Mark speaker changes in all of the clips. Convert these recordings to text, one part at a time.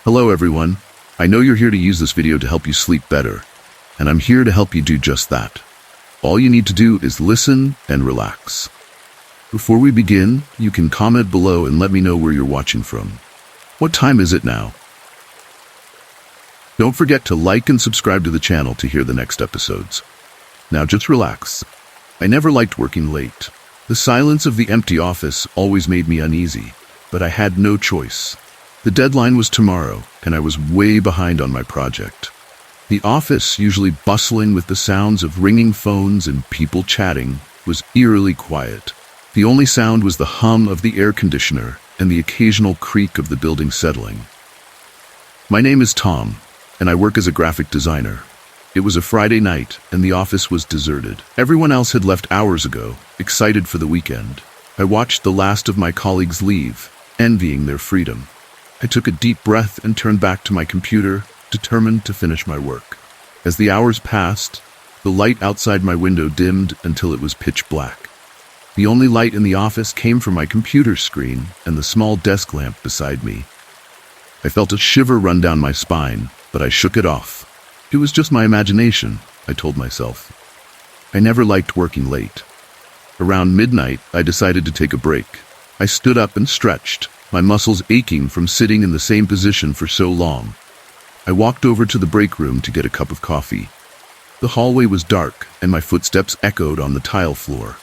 Speaker 1: Hello everyone. I know you're here to use this video to help you sleep better, and I'm here to help you do just that. All you need to do is listen and relax. Before we begin, you can comment below and let me know where you're watching from. What time is it now? Don't forget to like and subscribe to the channel to hear the next episodes. Now just relax. I never liked working late. The silence of the empty office always made me uneasy, but I had no choice. The deadline was tomorrow, and I was way behind on my project. The office, usually bustling with the sounds of ringing phones and people chatting, was eerily quiet. The only sound was the hum of the air conditioner and the occasional creak of the building settling. My name is Tom, and I work as a graphic designer. It was a Friday night, and the office was deserted. Everyone else had left hours ago, excited for the weekend. I watched the last of my colleagues leave, envying their freedom. I took a deep breath and turned back to my computer, determined to finish my work. As the hours passed, the light outside my window dimmed until it was pitch black. The only light in the office came from my computer screen and the small desk lamp beside me. I felt a shiver run down my spine, but I shook it off. It was just my imagination, I told myself. I never liked working late. Around midnight, I decided to take a break. I stood up and stretched, my muscles aching from sitting in the same position for so long. I walked over to the break room to get a cup of coffee. The hallway was dark, and my footsteps echoed on the tile floor.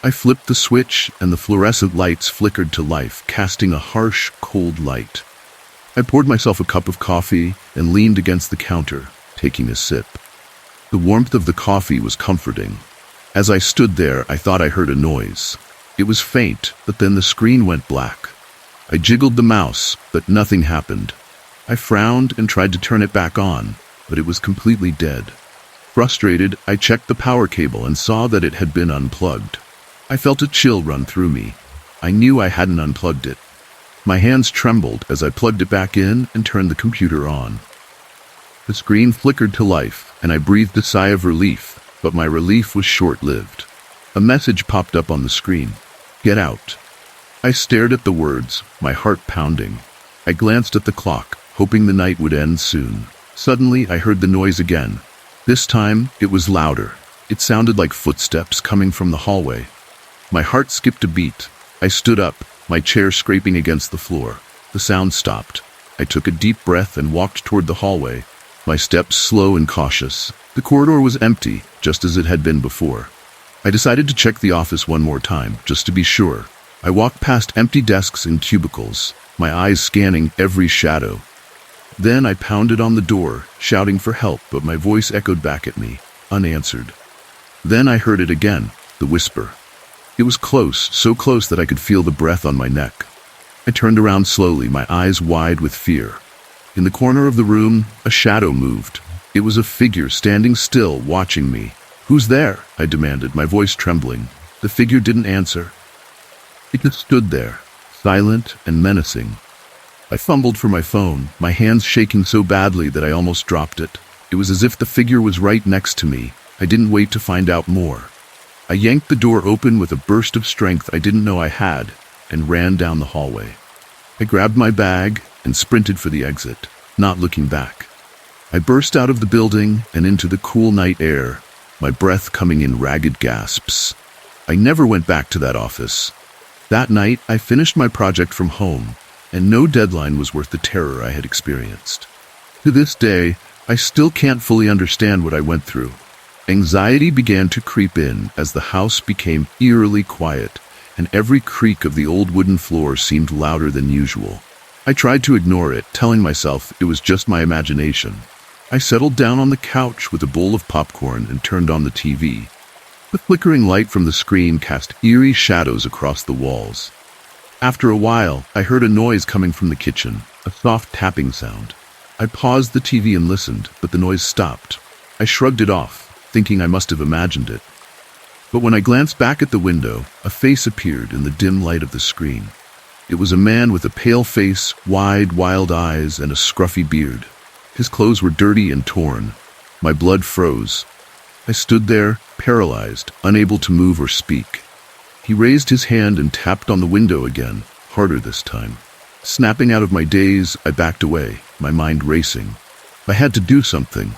Speaker 1: I flipped the switch, and the fluorescent lights flickered to life, casting a harsh, cold light. I poured myself a cup of coffee and leaned against the counter, taking a sip. The warmth of the coffee was comforting. As I stood there, I thought I heard a noise. It was faint, but then the screen went black. I jiggled the mouse, but nothing happened. I frowned and tried to turn it back on, but it was completely dead. Frustrated, I checked the power cable and saw that it had been unplugged. I felt a chill run through me. I knew I hadn't unplugged it. My hands trembled as I plugged it back in and turned the computer on. The screen flickered to life, and I breathed a sigh of relief, but my relief was short-lived. A message popped up on the screen. "Get out." I stared at the words, my heart pounding. I glanced at the clock, hoping the night would end soon. Suddenly, I heard the noise again. This time, it was louder. It sounded like footsteps coming from the hallway. My heart skipped a beat. I stood up, my chair scraping against the floor. The sound stopped. I took a deep breath and walked toward the hallway, my steps slow and cautious. The corridor was empty, just as it had been before. I decided to check the office one more time, just to be sure. I walked past empty desks and cubicles, my eyes scanning every shadow. Then I pounded on the door, shouting for help, but my voice echoed back at me, unanswered. Then I heard it again, the whisper. It was close, so close that I could feel the breath on my neck. I turned around slowly, my eyes wide with fear. In the corner of the room, a shadow moved. It was a figure standing still, watching me. "Who's there?" I demanded, my voice trembling. The figure didn't answer. It just stood there, silent and menacing. I fumbled for my phone, my hands shaking so badly that I almost dropped it. It was as if the figure was right next to me. I didn't wait to find out more. I yanked the door open with a burst of strength I didn't know I had, and ran down the hallway. I grabbed my bag and sprinted for the exit, not looking back. I burst out of the building and into the cool night air, my breath coming in ragged gasps. I never went back to that office. That night, I finished my project from home, and no deadline was worth the terror I had experienced. To this day, I still can't fully understand what I went through. Anxiety began to creep in as the house became eerily quiet, and every creak of the old wooden floor seemed louder than usual. I tried to ignore it, telling myself it was just my imagination. I settled down on the couch with a bowl of popcorn and turned on the TV. The flickering light from the screen cast eerie shadows across the walls. After a while, I heard a noise coming from the kitchen, a soft tapping sound. I paused the TV and listened, but the noise stopped. I shrugged it off, thinking I must have imagined it. But when I glanced back at the window, a face appeared in the dim light of the screen. It was a man with a pale face, wide, wild eyes, and a scruffy beard. His clothes were dirty and torn. My blood froze. I stood there, paralyzed, unable to move or speak. He raised his hand and tapped on the window again, harder this time. Snapping out of my daze, I backed away. my mind racing. I had to do something.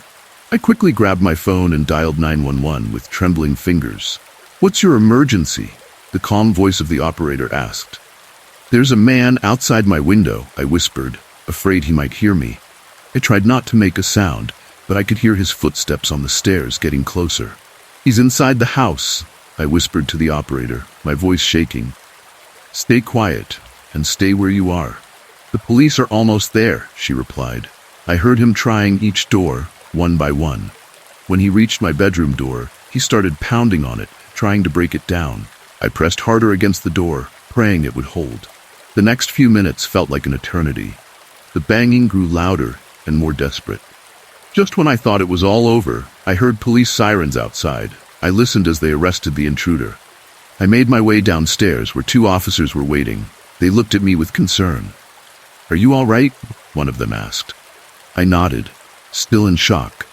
Speaker 1: I quickly grabbed my phone and dialed 911 with trembling fingers. "What's your emergency?" the calm voice of the operator asked. "There's a man outside my window," I whispered, afraid he might hear me. I tried not to make a sound, but I could hear his footsteps on the stairs getting closer. "He's inside the house," I whispered to the operator, my voice shaking. "Stay quiet and stay where you are. The police are almost there," she replied. I heard him trying each door, one by one. When he reached my bedroom door, he started pounding on it, trying to break it down. I pressed harder against the door, praying it would hold. The next few minutes felt like an eternity. The banging grew louder and more desperate. Just when I thought it was all over, I heard police sirens outside. I listened as they arrested the intruder. I made my way downstairs where 2 officers were waiting. They looked at me with concern. "Are you all right?" one of them asked. I nodded, still in shock.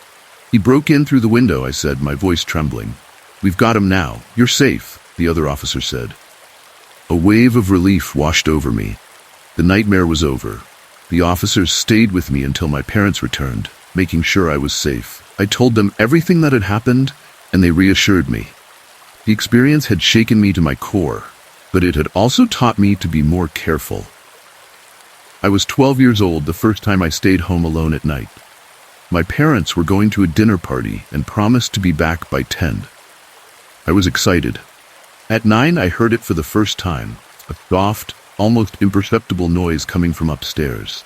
Speaker 1: "He broke in through the window," I said, my voice trembling. "We've got him now. You're safe," the other officer said. A wave of relief washed over me. The nightmare was over. The officers stayed with me until my parents returned, making sure I was safe. I told them everything that had happened, and they reassured me. The experience had shaken me to my core, but it had also taught me to be more careful. I was 12 years old the first time I stayed home alone at night. My parents were going to a dinner party and promised to be back by 10. I was excited. At 9, I heard it for the first time, a soft, almost imperceptible noise coming from upstairs.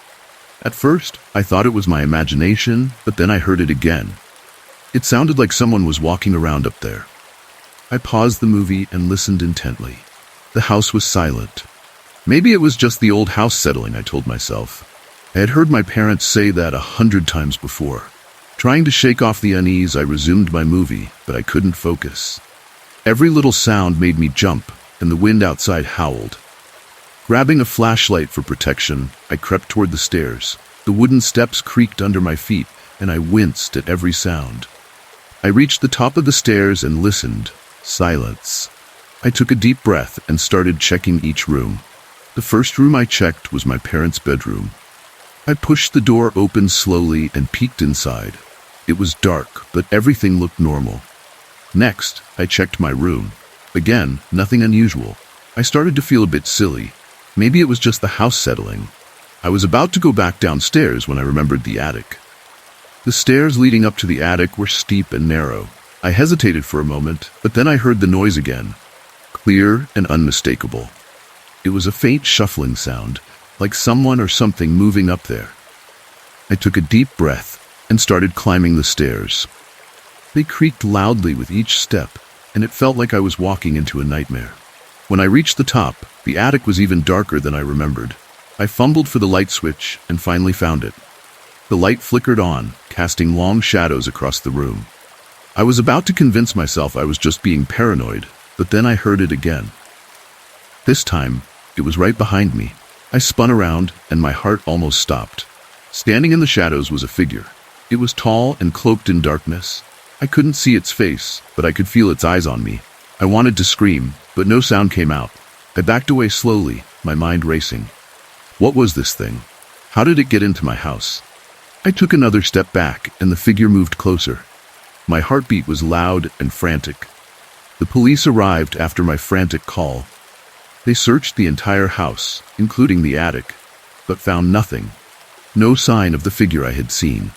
Speaker 1: At first, I thought it was my imagination, but then I heard it again. It sounded like someone was walking around up there. I paused the movie and listened intently. The house was silent. Maybe it was just the old house settling, I told myself. I had heard my parents say that 100 times before. Trying to shake off the unease, I resumed my movie, but I couldn't focus. Every little sound made me jump, and the wind outside howled. Grabbing a flashlight for protection, I crept toward the stairs. The wooden steps creaked under my feet, and I winced at every sound. I reached the top of the stairs and listened. Silence. I took a deep breath and started checking each room. The first room I checked was my parents' bedroom. I pushed the door open slowly and peeked inside. It was dark, but everything looked normal. Next, I checked my room. Again, nothing unusual. I started to feel a bit silly. Maybe it was just the house settling. I was about to go back downstairs when I remembered the attic. The stairs leading up to the attic were steep and narrow. I hesitated for a moment, but then I heard the noise again, clear and unmistakable. It was a faint shuffling sound, like someone or something moving up there. I took a deep breath and started climbing the stairs. They creaked loudly with each step, and it felt like I was walking into a nightmare. When I reached the top, the attic was even darker than I remembered. I fumbled for the light switch and finally found it. The light flickered on, casting long shadows across the room. I was about to convince myself I was just being paranoid, but then I heard it again. This time, it was right behind me. I spun around, and my heart almost stopped. Standing in the shadows was a figure. It was tall and cloaked in darkness. I couldn't see its face, but I could feel its eyes on me. I wanted to scream, but no sound came out. I backed away slowly, my mind racing. What was this thing? How did it get into my house? I took another step back, and the figure moved closer. My heartbeat was loud and frantic. The police arrived after my frantic call. They searched the entire house, including the attic, but found nothing. No sign of the figure I had seen.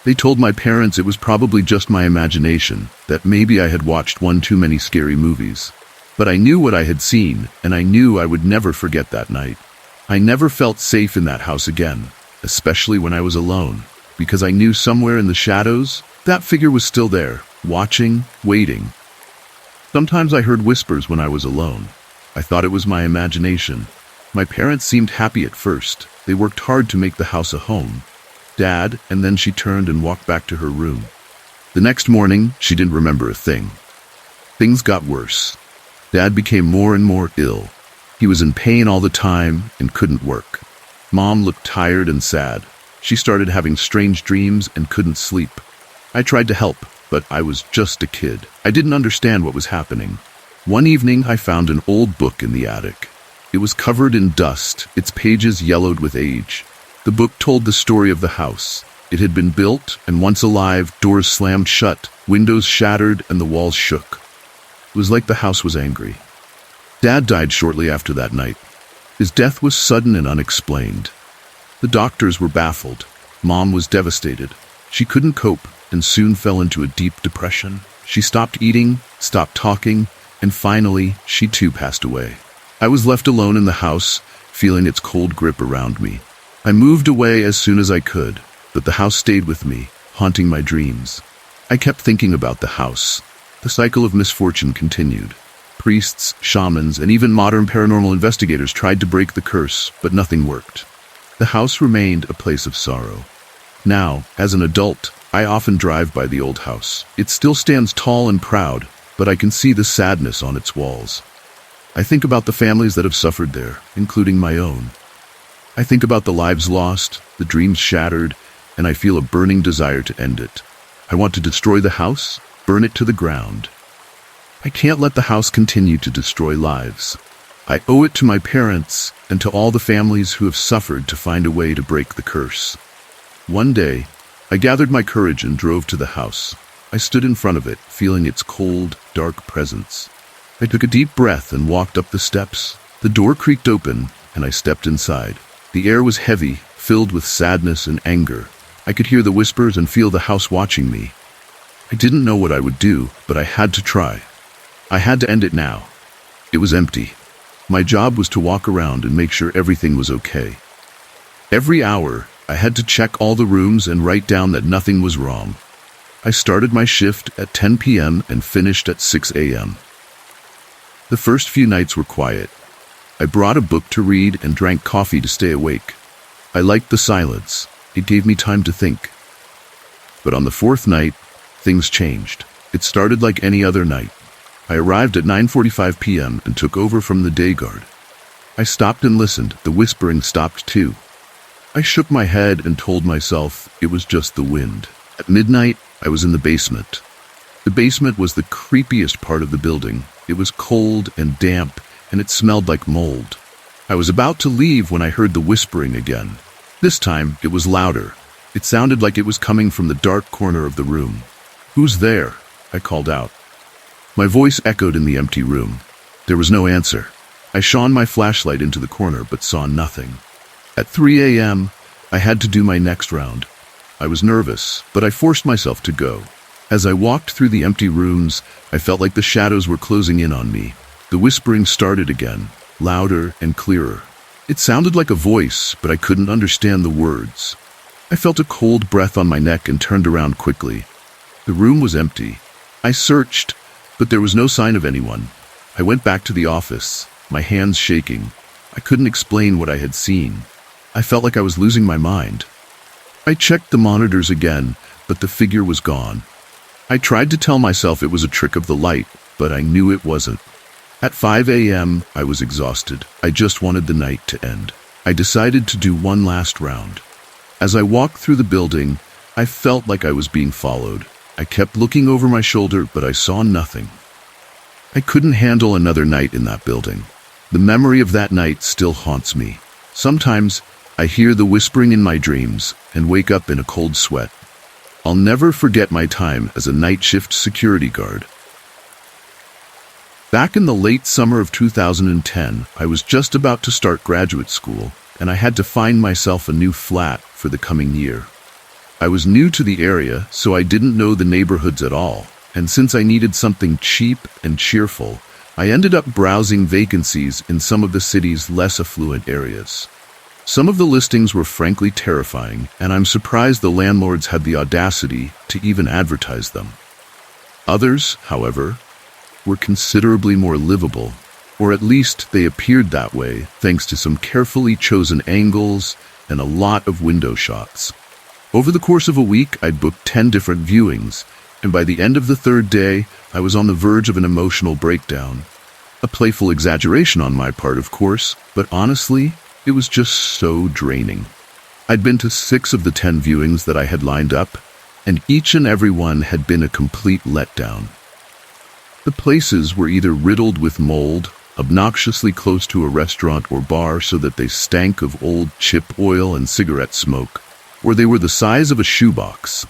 Speaker 1: They told my parents it was probably just my imagination, that maybe I had watched one too many scary movies. But I knew what I had seen, and I knew I would never forget that night. I never felt safe in that house again, especially when I was alone, because I knew somewhere in the shadows, that figure was still there, watching, waiting. Sometimes I heard whispers when I was alone. I thought it was my imagination. My parents seemed happy at first. They worked hard to make the house a home. Dad, and then she turned and walked back to her room. The next morning, she didn't remember a thing. Things got worse. Dad became more and more ill. He was in pain all the time and couldn't work. Mom looked tired and sad. She started having strange dreams and couldn't sleep. I tried to help, but I was just a kid. I didn't understand what was happening. One evening, I found an old book in the attic. It was covered in dust, its pages yellowed with age. The book told the story of the house. It had been built, and once alive, doors slammed shut, windows shattered, and the walls shook. It was like the house was angry. Dad died shortly after that night. His death was sudden and unexplained. The doctors were baffled. Mom was devastated. She couldn't cope and soon fell into a deep depression. She stopped eating, stopped talking, and finally, she too passed away. I was left alone in the house, feeling its cold grip around me. I moved away as soon as I could, but the house stayed with me, haunting my dreams. I kept thinking about the house. The cycle of misfortune continued. Priests, shamans, and even modern paranormal investigators tried to break the curse, but nothing worked. The house remained a place of sorrow. Now, as an adult, I often drive by the old house. It still stands tall and proud, but I can see the sadness on its walls. I think about the families that have suffered there, including my own. I think about the lives lost, the dreams shattered, and I feel a burning desire to end it. I want to destroy the house, burn it to the ground. I can't let the house continue to destroy lives. I owe it to my parents and to all the families who have suffered to find a way to break the curse. One day, I gathered my courage and drove to the house. I stood in front of it, feeling its cold, dark presence. I took a deep breath and walked up the steps. The door creaked open, and I stepped inside. The air was heavy, filled with sadness and anger. I could hear the whispers and feel the house watching me. I didn't know what I would do, but I had to try. I had to end it now. It was empty. My job was to walk around and make sure everything was okay. Every hour, I had to check all the rooms and write down that nothing was wrong. I started my shift at 10 p.m. and finished at 6 a.m. The first few nights were quiet. I brought a book to read and drank coffee to stay awake. I liked the silence. It gave me time to think. But on the fourth night, things changed. It started like any other night. I arrived at 9:45 p.m. and took over from the day guard. I stopped and listened. The whispering stopped too. I shook my head and told myself it was just the wind. At midnight, I was in the basement. The basement was the creepiest part of the building. It was cold and damp, and it smelled like mold. I was about to leave when I heard the whispering again. This time, it was louder. It sounded like it was coming from the dark corner of the room. "Who's there?" I called out. My voice echoed in the empty room. There was no answer. I shone my flashlight into the corner but saw nothing. At 3 a.m., I had to do my next round. I was nervous, but I forced myself to go. As I walked through the empty rooms, I felt like the shadows were closing in on me. The whispering started again, louder and clearer. It sounded like a voice, but I couldn't understand the words. I felt a cold breath on my neck and turned around quickly. The room was empty. I searched, but there was no sign of anyone. I went back to the office, my hands shaking. I couldn't explain what I had seen. I felt like I was losing my mind. I checked the monitors again, but the figure was gone. I tried to tell myself it was a trick of the light, but I knew it wasn't. At 5 a.m., I was exhausted. I just wanted the night to end. I decided to do one last round. As I walked through the building, I felt like I was being followed. I kept looking over my shoulder, but I saw nothing. I couldn't handle another night in that building. The memory of that night still haunts me. Sometimes, I hear the whispering in my dreams and wake up in a cold sweat. I'll never forget my time as a night shift security guard. Back in the late summer of 2010, I was just about to start graduate school, and I had to find myself a new flat for the coming year. I was new to the area, so I didn't know the neighborhoods at all, and since I needed something cheap and cheerful, I ended up browsing vacancies in some of the city's less affluent areas. Some of the listings were frankly terrifying, and I'm surprised the landlords had the audacity to even advertise them. Others, however, were considerably more livable, or at least they appeared that way thanks to some carefully chosen angles and a lot of window shots. Over the course of a week, I'd booked 10 different viewings, and by the end of the third day, I was on the verge of an emotional breakdown. A playful exaggeration on my part, of course, but honestly, it was just so draining. I'd been to 6 of the 10 viewings that I had lined up, and each and every one had been a complete letdown. The places were either riddled with mold obnoxiously close to a restaurant or bar so that they stank of old chip oil and cigarette smoke, or they were the size of a shoebox.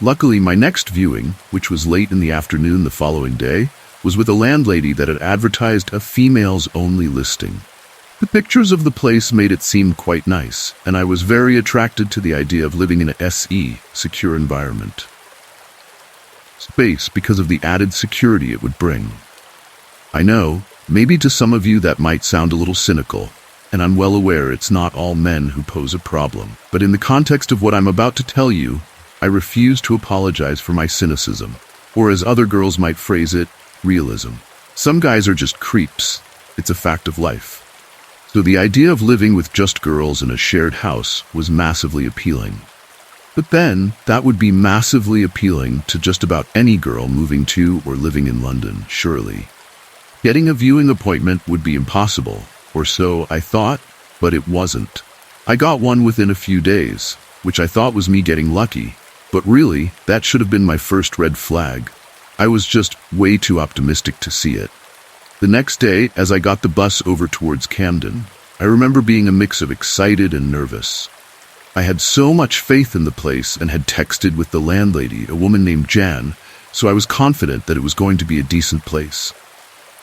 Speaker 1: Luckily, my next viewing, which was late in the afternoon the following day, was with a landlady that had advertised a females-only listing. The pictures of the place made it seem quite nice, and I was very attracted to the idea of living in a SE, secure environment. Space because of the added security it would bring. I know, maybe to some of you that might sound a little cynical, and I'm well aware it's not all men who pose a problem. But in the context of what I'm about to tell you, I refuse to apologize for my cynicism, or as other girls might phrase it, realism. Some guys are just creeps. It's a fact of life. So the idea of living with just girls in a shared house was massively appealing. But then, that would be massively appealing to just about any girl moving to or living in London, surely. Getting a viewing appointment would be impossible, or so I thought, but it wasn't. I got one within a few days, which I thought was me getting lucky, but really, that should have been my first red flag. I was just way too optimistic to see it. The next day, as I got the bus over towards Camden, I remember being a mix of excited and nervous. I had so much faith in the place and had texted with the landlady, a woman named Jan, so I was confident that it was going to be a decent place.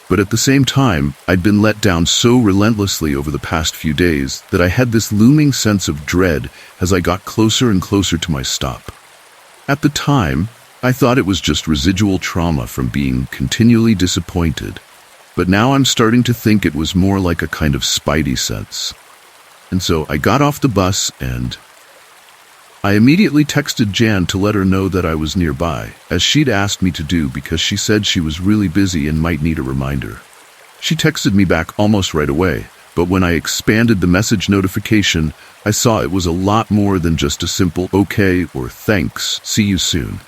Speaker 1: But at the same time, I'd been let down so relentlessly over the past few days that I had this looming sense of dread as I got closer and closer to my stop. At the time, I thought it was just residual trauma from being continually disappointed. But now I'm starting to think it was more like a kind of spidey sense. And so I got off the bus and I immediately texted Jan to let her know that I was nearby, as she'd asked me to do because she said she was really busy and might need a reminder. She texted me back almost right away, but when I expanded the message notification, I saw it was a lot more than just a simple okay or thanks, see you soon.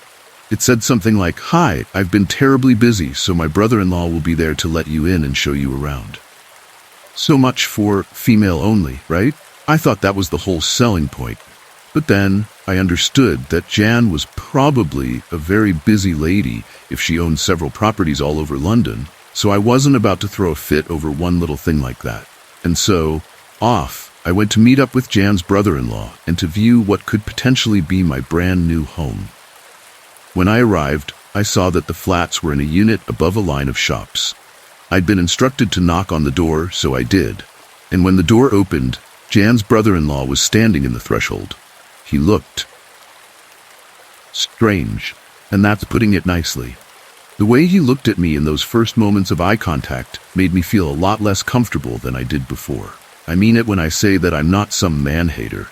Speaker 1: It said something like, "Hi, I've been terribly busy, so my brother-in-law will be there to let you in and show you around." So much for female only, right? I thought that was the whole selling point. But then I understood that Jan was probably a very busy lady if she owned several properties all over London, so I wasn't about to throw a fit over one little thing like that. And so, off, I went to meet up with Jan's brother-in-law and to view what could potentially be my brand new home. When I arrived, I saw that the flats were in a unit above a line of shops. I'd been instructed to knock on the door, so I did. And when the door opened, Jan's brother-in-law was standing in the threshold. He looked strange, and that's putting it nicely. The way he looked at me in those first moments of eye contact made me feel a lot less comfortable than I did before. I mean it when I say that I'm not some man-hater.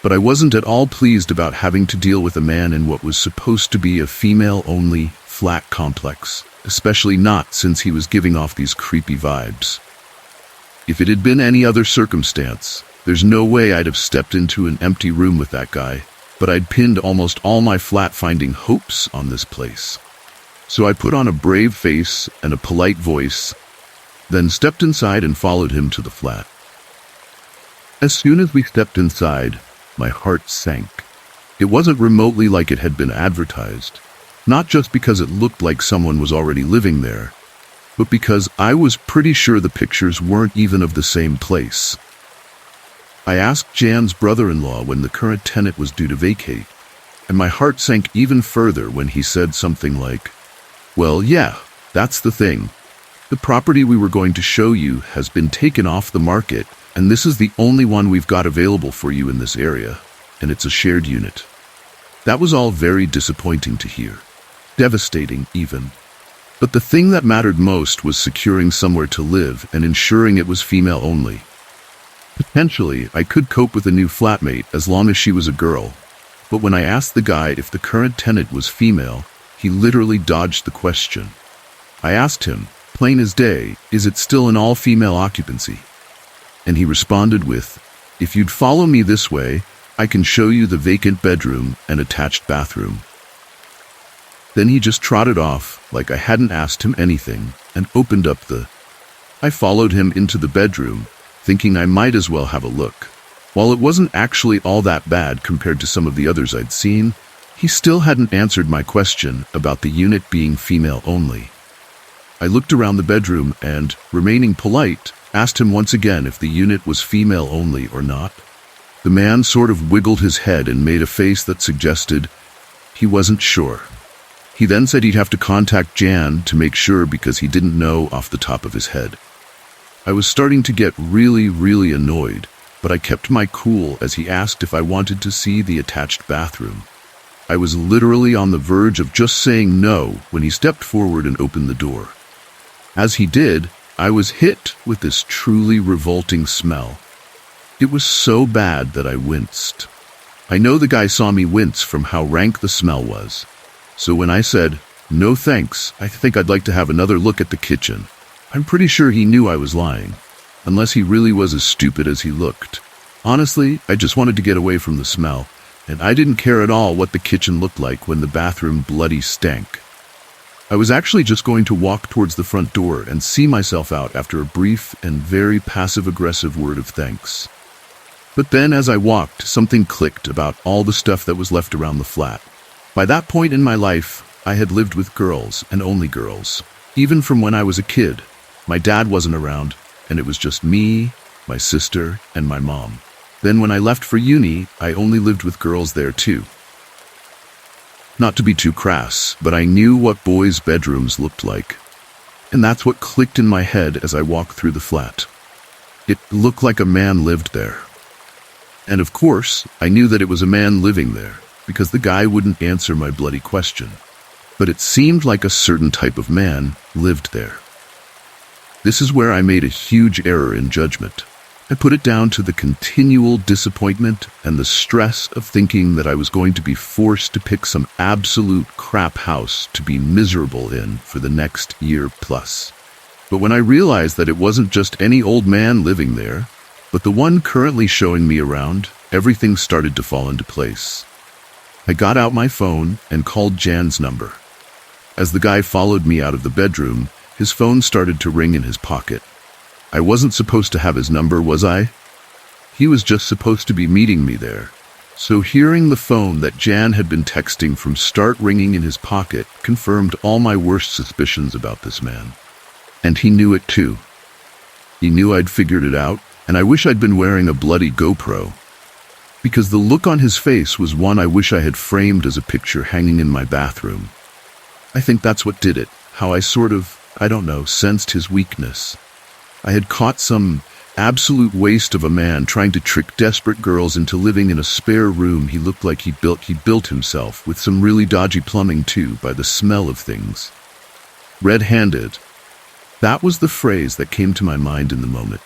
Speaker 1: But I wasn't at all pleased about having to deal with a man in what was supposed to be a female-only flat complex, especially not since he was giving off these creepy vibes. If it had been any other circumstance, there's no way I'd have stepped into an empty room with that guy, but I'd pinned almost all my flat-finding hopes on this place. So I put on a brave face and a polite voice, then stepped inside and followed him to the flat. As soon as we stepped inside, my heart sank. It wasn't remotely like it had been advertised, not just because it looked like someone was already living there, but because I was pretty sure the pictures weren't even of the same place. I asked Jan's brother-in-law when the current tenant was due to vacate, and my heart sank even further when he said something like, "Well, yeah, that's the thing. The property we were going to show you has been taken off the market, and this is the only one we've got available for you in this area, and it's a shared unit." That was all very disappointing to hear. Devastating, even. But the thing that mattered most was securing somewhere to live and ensuring it was female only. Potentially, I could cope with a new flatmate as long as she was a girl, but when I asked the guy if the current tenant was female, he literally dodged the question. I asked him, plain as day, is it still an all-female occupancy? And he responded with, "If you'd follow me this way, I can show you the vacant bedroom and attached bathroom." Then he just trotted off like I hadn't asked him anything and opened up I followed him into the bedroom, thinking I might as well have a look. While it wasn't actually all that bad compared to some of the others I'd seen, he still hadn't answered my question about the unit being female only. I looked around the bedroom and, remaining polite, asked him once again if the unit was female only or not. The man sort of wiggled his head and made a face that suggested he wasn't sure. He then said he'd have to contact Jan to make sure because he didn't know off the top of his head. I was starting to get really annoyed, but I kept my cool as he asked if I wanted to see the attached bathroom. I was literally on the verge of just saying no when he stepped forward and opened the door. As he did, I was hit with this truly revolting smell. It was so bad that I winced. I know the guy saw me wince from how rank the smell was. So when I said, "No thanks, I think I'd like to have another look at the kitchen," I'm pretty sure he knew I was lying, unless he really was as stupid as he looked. Honestly, I just wanted to get away from the smell, and I didn't care at all what the kitchen looked like when the bathroom bloody stank. I was actually just going to walk towards the front door and see myself out after a brief and very passive-aggressive word of thanks. But then as I walked, something clicked about all the stuff that was left around the flat. By that point in my life, I had lived with girls and only girls. Even from when I was a kid, my dad wasn't around, and it was just me, my sister, and my mom. Then when I left for uni, I only lived with girls there too. Not to be too crass, but I knew what boys' bedrooms looked like. And that's what clicked in my head as I walked through the flat. It looked like a man lived there. And of course, I knew that it was a man living there, because the guy wouldn't answer my bloody question. But it seemed like a certain type of man lived there. This is where I made a huge error in judgment. I put it down to the continual disappointment and the stress of thinking that I was going to be forced to pick some absolute crap house to be miserable in for the next year plus. But when I realized that it wasn't just any old man living there, but the one currently showing me around, everything started to fall into place. I got out my phone and called Jan's number. As the guy followed me out of the bedroom, his phone started to ring in his pocket. I wasn't supposed to have his number, was I? He was just supposed to be meeting me there. So hearing the phone that Jan had been texting from start ringing in his pocket confirmed all my worst suspicions about this man. And he knew it too. He knew I'd figured it out, and I wish I'd been wearing a bloody GoPro. Because the look on his face was one I wish I had framed as a picture hanging in my bathroom. I think that's what did it, how I sort of, sensed his weakness. I had caught some absolute waste of a man trying to trick desperate girls into living in a spare room he looked like he built himself, with some really dodgy plumbing too, by the smell of things. Red-handed. That was the phrase that came to my mind in the moment.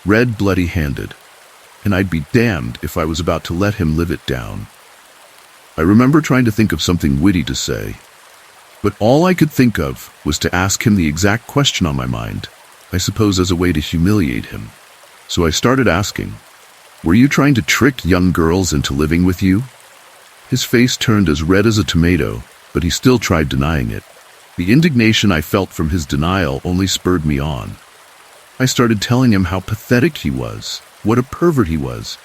Speaker 1: Red bloody-handed. And I'd be damned if I was about to let him live it down. I remember trying to think of something witty to say, but all I could think of was to ask him the exact question on my mind, I suppose as a way to humiliate him. So I started asking, "Were you trying to trick young girls into living with you?" His face turned as red as a tomato, but he still tried denying it. The indignation I felt from his denial only spurred me on. I started telling him how pathetic he was, what a pervert he was,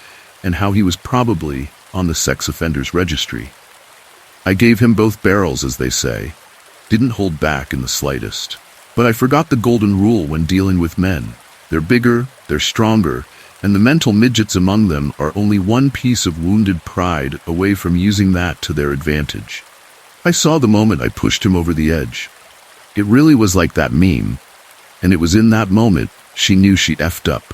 Speaker 1: and how he was probably on the sex offenders registry. I gave him both barrels, as they say, didn't hold back in the slightest. But I forgot the golden rule when dealing with men. They're bigger, they're stronger, and the mental midgets among them are only one piece of wounded pride away from using that to their advantage. I saw the moment I pushed him over the edge. It really was like that meme, and it was in that moment she knew she effed up.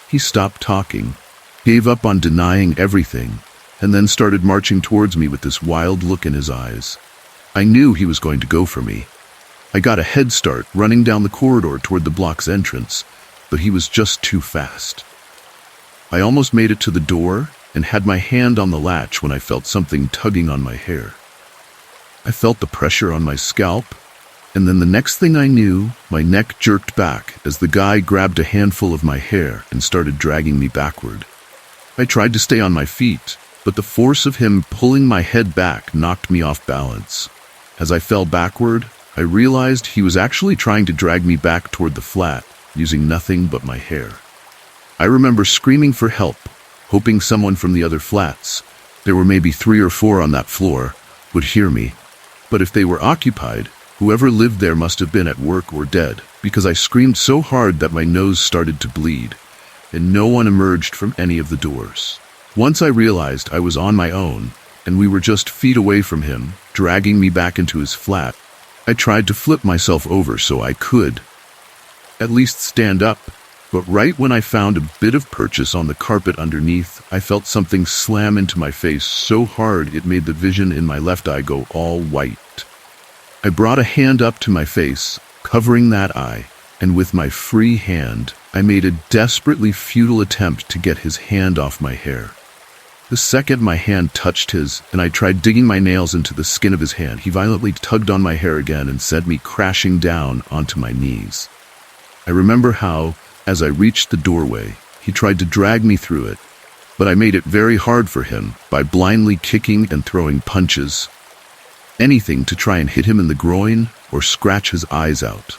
Speaker 1: He stopped talking, gave up on denying everything, and then started marching towards me with this wild look in his eyes. I knew he was going to go for me. I got a head start running down the corridor toward the block's entrance, but he was just too fast. I almost made it to the door and had my hand on the latch when I felt something tugging on my hair. I felt the pressure on my scalp, and then the next thing I knew, my neck jerked back as the guy grabbed a handful of my hair and started dragging me backward. I tried to stay on my feet, but the force of him pulling my head back knocked me off balance. As I fell backward, I realized he was actually trying to drag me back toward the flat, using nothing but my hair. I remember screaming for help, hoping someone from the other flats, there were maybe 3 or 4 on that floor, would hear me. But if they were occupied, Whoever lived there must have been at work or dead, because I screamed so hard that my nose started to bleed, and no one emerged from any of the doors. Once I realized I was on my own, and we were just feet away from him, dragging me back into his flat, I tried to flip myself over so I could at least stand up, but right when I found a bit of purchase on the carpet underneath, I felt something slam into my face so hard it made the vision in my left eye go all white. I brought a hand up to my face, covering that eye, and with my free hand, I made a desperately futile attempt to get his hand off my hair. The second my hand touched his, and I tried digging my nails into the skin of his hand, he violently tugged on my hair again and sent me crashing down onto my knees. I remember how, as I reached the doorway, he tried to drag me through it, but I made it very hard for him by blindly kicking and throwing punches, anything to try and hit him in the groin or scratch his eyes out.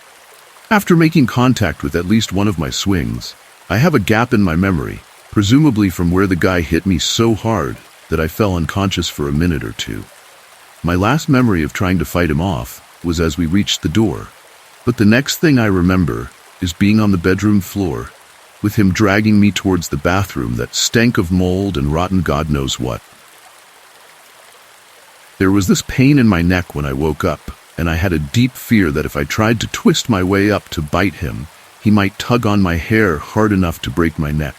Speaker 1: After making contact with at least one of my swings, I have a gap in my memory, presumably from where the guy hit me so hard that I fell unconscious for a minute or two. My last memory of trying to fight him off was as we reached the door, but the next thing I remember is being on the bedroom floor, with him dragging me towards the bathroom that stank of mold and rotten God knows what. There was this pain in my neck when I woke up, and I had a deep fear that if I tried to twist my way up to bite him, he might tug on my hair hard enough to break my neck.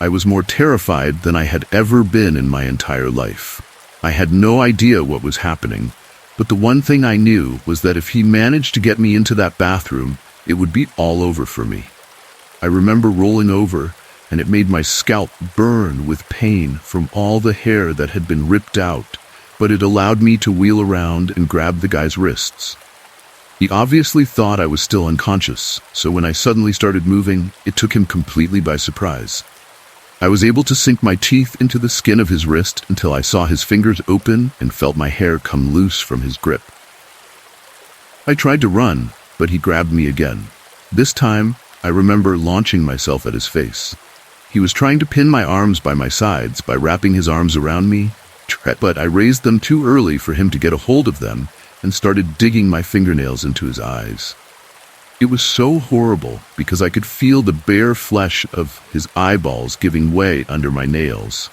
Speaker 1: I was more terrified than I had ever been in my entire life. I had no idea what was happening, but the one thing I knew was that if he managed to get me into that bathroom, it would be all over for me. I remember rolling over, and it made my scalp burn with pain from all the hair that had been ripped out, but it allowed me to wheel around and grab the guy's wrists. He obviously thought I was still unconscious, so when I suddenly started moving, it took him completely by surprise. I was able to sink my teeth into the skin of his wrist until I saw his fingers open and felt my hair come loose from his grip. I tried to run, but he grabbed me again. This time, I remember launching myself at his face. He was trying to pin my arms by my sides by wrapping his arms around me, but I raised them too early for him to get a hold of them and started digging my fingernails into his eyes. It was so horrible because I could feel the bare flesh of his eyeballs giving way under my nails.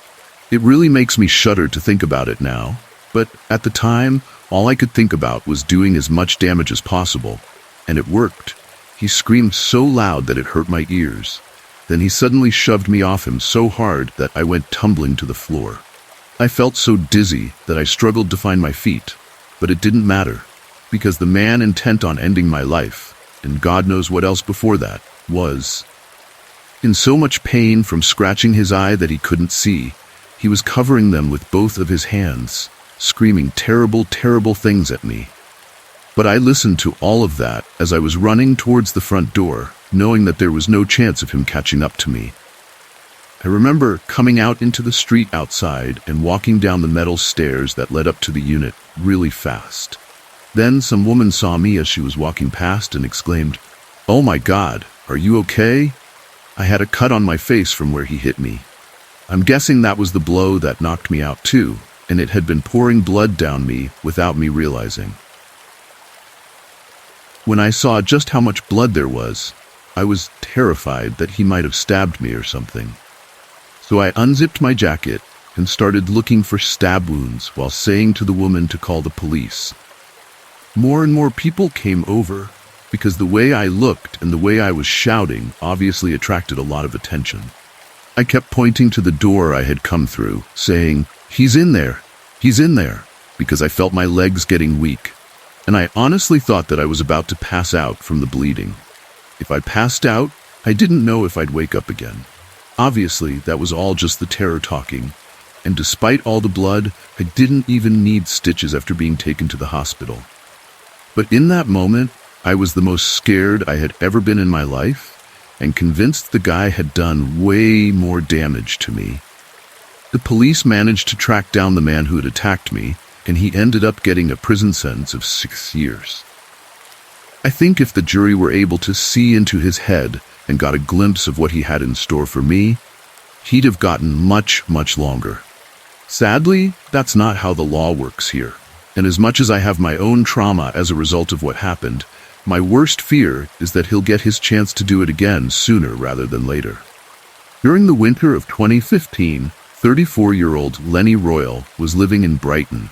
Speaker 1: It really makes me shudder to think about it now, but at the time, all I could think about was doing as much damage as possible, and it worked. He screamed so loud that it hurt my ears. Then he suddenly shoved me off him so hard that I went tumbling to the floor. I felt so dizzy that I struggled to find my feet, but it didn't matter, because the man intent on ending my life, and God knows what else before that, was in so much pain from scratching his eye that he couldn't see. He was covering them with both of his hands, screaming terrible, terrible things at me. But I listened to all of that as I was running towards the front door, knowing that there was no chance of him catching up to me. I remember coming out into the street outside and walking down the metal stairs that led up to the unit really fast. Then some woman saw me as she was walking past and exclaimed, "Oh my God, are you okay?" I had a cut on my face from where he hit me. I'm guessing that was the blow that knocked me out too, and it had been pouring blood down me without me realizing. When I saw just how much blood there was, I was terrified that he might have stabbed me or something. So I unzipped my jacket and started looking for stab wounds while saying to the woman to call the police. More and more people came over because the way I looked and the way I was shouting obviously attracted a lot of attention. I kept pointing to the door I had come through, saying, "He's in there, he's in there," because I felt my legs getting weak. And I honestly thought that I was about to pass out from the bleeding. If I passed out, I didn't know if I'd wake up again. Obviously, that was all just the terror talking, and despite all the blood, I didn't even need stitches after being taken to the hospital. But in that moment, I was the most scared I had ever been in my life, and convinced the guy had done way more damage to me. The police managed to track down the man who had attacked me, and he ended up getting a prison sentence of 6 years. I think if the jury were able to see into his head and got a glimpse of what he had in store for me, he'd have gotten much, much longer. Sadly, that's not how the law works here. And as much as I have my own trauma as a result of what happened, my worst fear is that he'll get his chance to do it again sooner rather than later. During the winter of 2015, 34-year-old Lenny Royal was living in Brighton,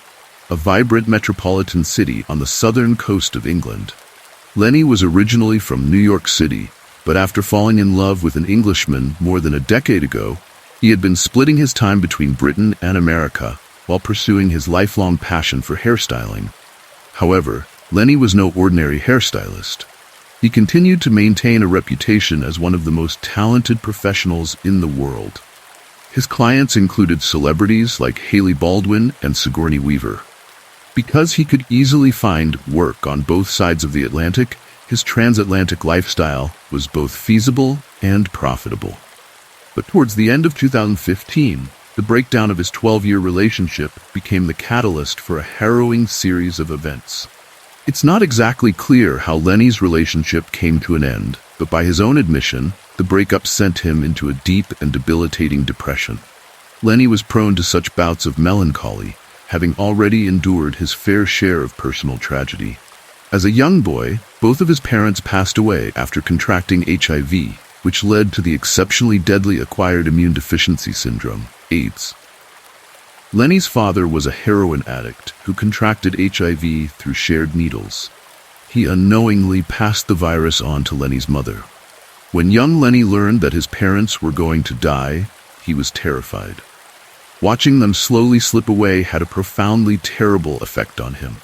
Speaker 1: a vibrant metropolitan city on the southern coast of England. Lenny was originally from New York City, but after falling in love with an Englishman more than a decade ago, he had been splitting his time between Britain and America while pursuing his lifelong passion for hairstyling. However, Lenny was no ordinary hairstylist. He continued to maintain a reputation as one of the most talented professionals in the world. His clients included celebrities like Hailey Baldwin and Sigourney Weaver. Because he could easily find work on both sides of the Atlantic, his transatlantic lifestyle was both feasible and profitable. But towards the end of 2015, the breakdown of his 12-year relationship became the catalyst for a harrowing series of events. It's not exactly clear how Lenny's relationship came to an end, but by his own admission, the breakup sent him into a deep and debilitating depression. Lenny was prone to such bouts of melancholy, having already endured his fair share of personal tragedy. As a young boy, both of his parents passed away after contracting HIV, which led to the exceptionally deadly acquired immune deficiency syndrome, AIDS. Lenny's father was a heroin addict who contracted HIV through shared needles. He unknowingly passed the virus on to Lenny's mother. When young Lenny learned that his parents were going to die, he was terrified. Watching them slowly slip away had a profoundly terrible effect on him.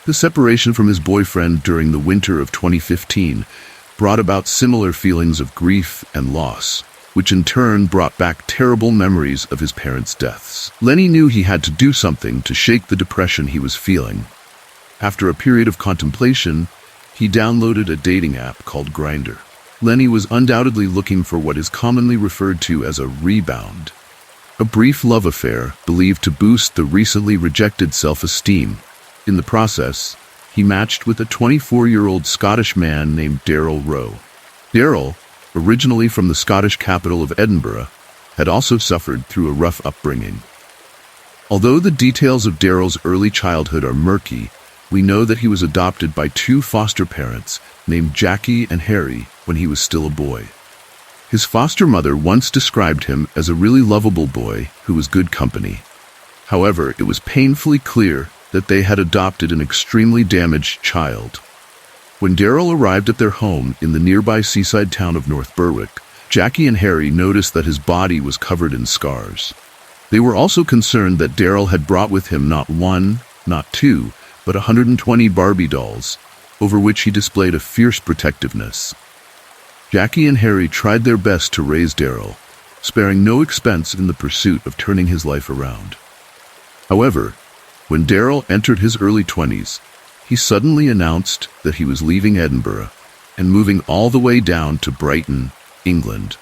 Speaker 1: The separation from his boyfriend during the winter of 2015 brought about similar feelings of grief and loss, which in turn brought back terrible memories of his parents' deaths. Lenny knew he had to do something to shake the depression he was feeling. After a period of contemplation, he downloaded a dating app called Grindr. Lenny was undoubtedly looking for what is commonly referred to as a rebound, a brief love affair believed to boost the recently rejected self-esteem. In the process, he matched with a 24-year-old Scottish man named Daryl Rowe. Daryl, originally from the Scottish capital of Edinburgh, had also suffered through a rough upbringing. Although the details of Daryl's early childhood are murky, we know that he was adopted by two foster parents named Jackie and Harry when he was still a boy. His foster mother once described him as a really lovable boy who was good company. However, it was painfully clear that they had adopted an extremely damaged child. When Daryl arrived at their home in the nearby seaside town of North Berwick, Jackie and Harry noticed that his body was covered in scars. They were also concerned that Daryl had brought with him not one, not two, but 120 Barbie dolls, over which he displayed a fierce protectiveness. Jackie and Harry tried their best to raise Daryl, sparing no expense in the pursuit of turning his life around. However, when Daryl entered his early 20s, he suddenly announced that he was leaving Edinburgh and moving all the way down to Brighton, England.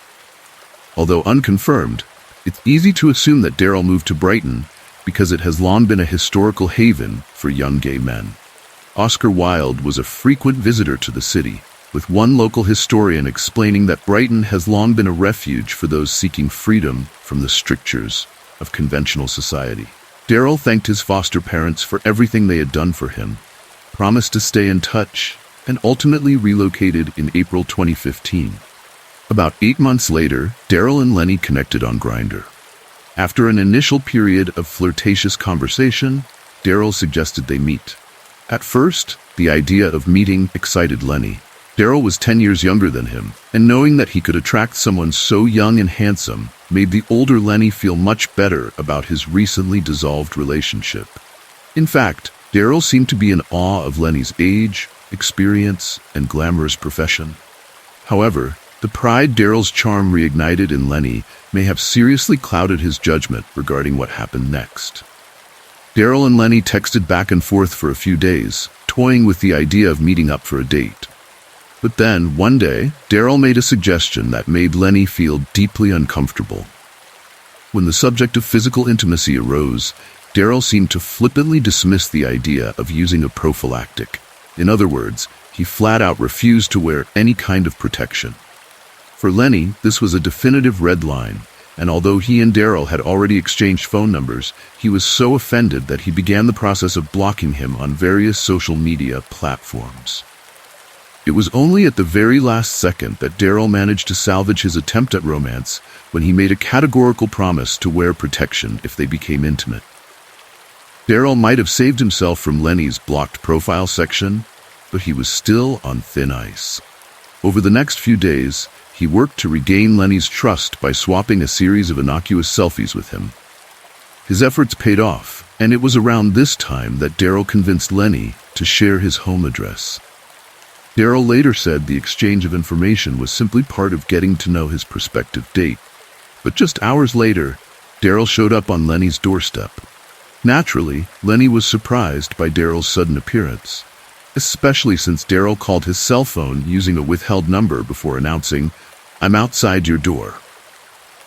Speaker 1: Although unconfirmed, it's easy to assume that Daryl moved to Brighton because it has long been a historical haven for young gay men. Oscar Wilde was a frequent visitor to the city, with one local historian explaining that Brighton has long been a refuge for those seeking freedom from the strictures of conventional society. Daryl thanked his foster parents for everything they had done for him, promised to stay in touch, and ultimately relocated in April 2015. About 8 months later, Daryl and Lenny connected on Grindr. After an initial period of flirtatious conversation, Daryl suggested they meet. At first, the idea of meeting excited Lenny. Daryl was 10 years younger than him, and knowing that he could attract someone so young and handsome made the older Lenny feel much better about his recently dissolved relationship. In fact, Daryl seemed to be in awe of Lenny's age, experience, and glamorous profession. However, the pride Daryl's charm reignited in Lenny may have seriously clouded his judgment regarding what happened next. Daryl and Lenny texted back and forth for a few days, toying with the idea of meeting up for a date. But then, one day, Daryl made a suggestion that made Lenny feel deeply uncomfortable. When the subject of physical intimacy arose, Daryl seemed to flippantly dismiss the idea of using a prophylactic. In other words, he flat out refused to wear any kind of protection. For Lenny, this was a definitive red line, and although he and Daryl had already exchanged phone numbers, he was so offended that he began the process of blocking him on various social media platforms. It was only at the very last second that Daryl managed to salvage his attempt at romance when he made a categorical promise to wear protection if they became intimate. Daryl might have saved himself from Lenny's blocked profile section, but he was still on thin ice. Over the next few days, he worked to regain Lenny's trust by swapping a series of innocuous selfies with him. His efforts paid off, and it was around this time that Daryl convinced Lenny to share his home address. Daryl later said the exchange of information was simply part of getting to know his prospective date. But just hours later, Daryl showed up on Lenny's doorstep. Naturally, Lenny was surprised by Daryl's sudden appearance, especially since Daryl called his cell phone using a withheld number before announcing, "I'm outside your door."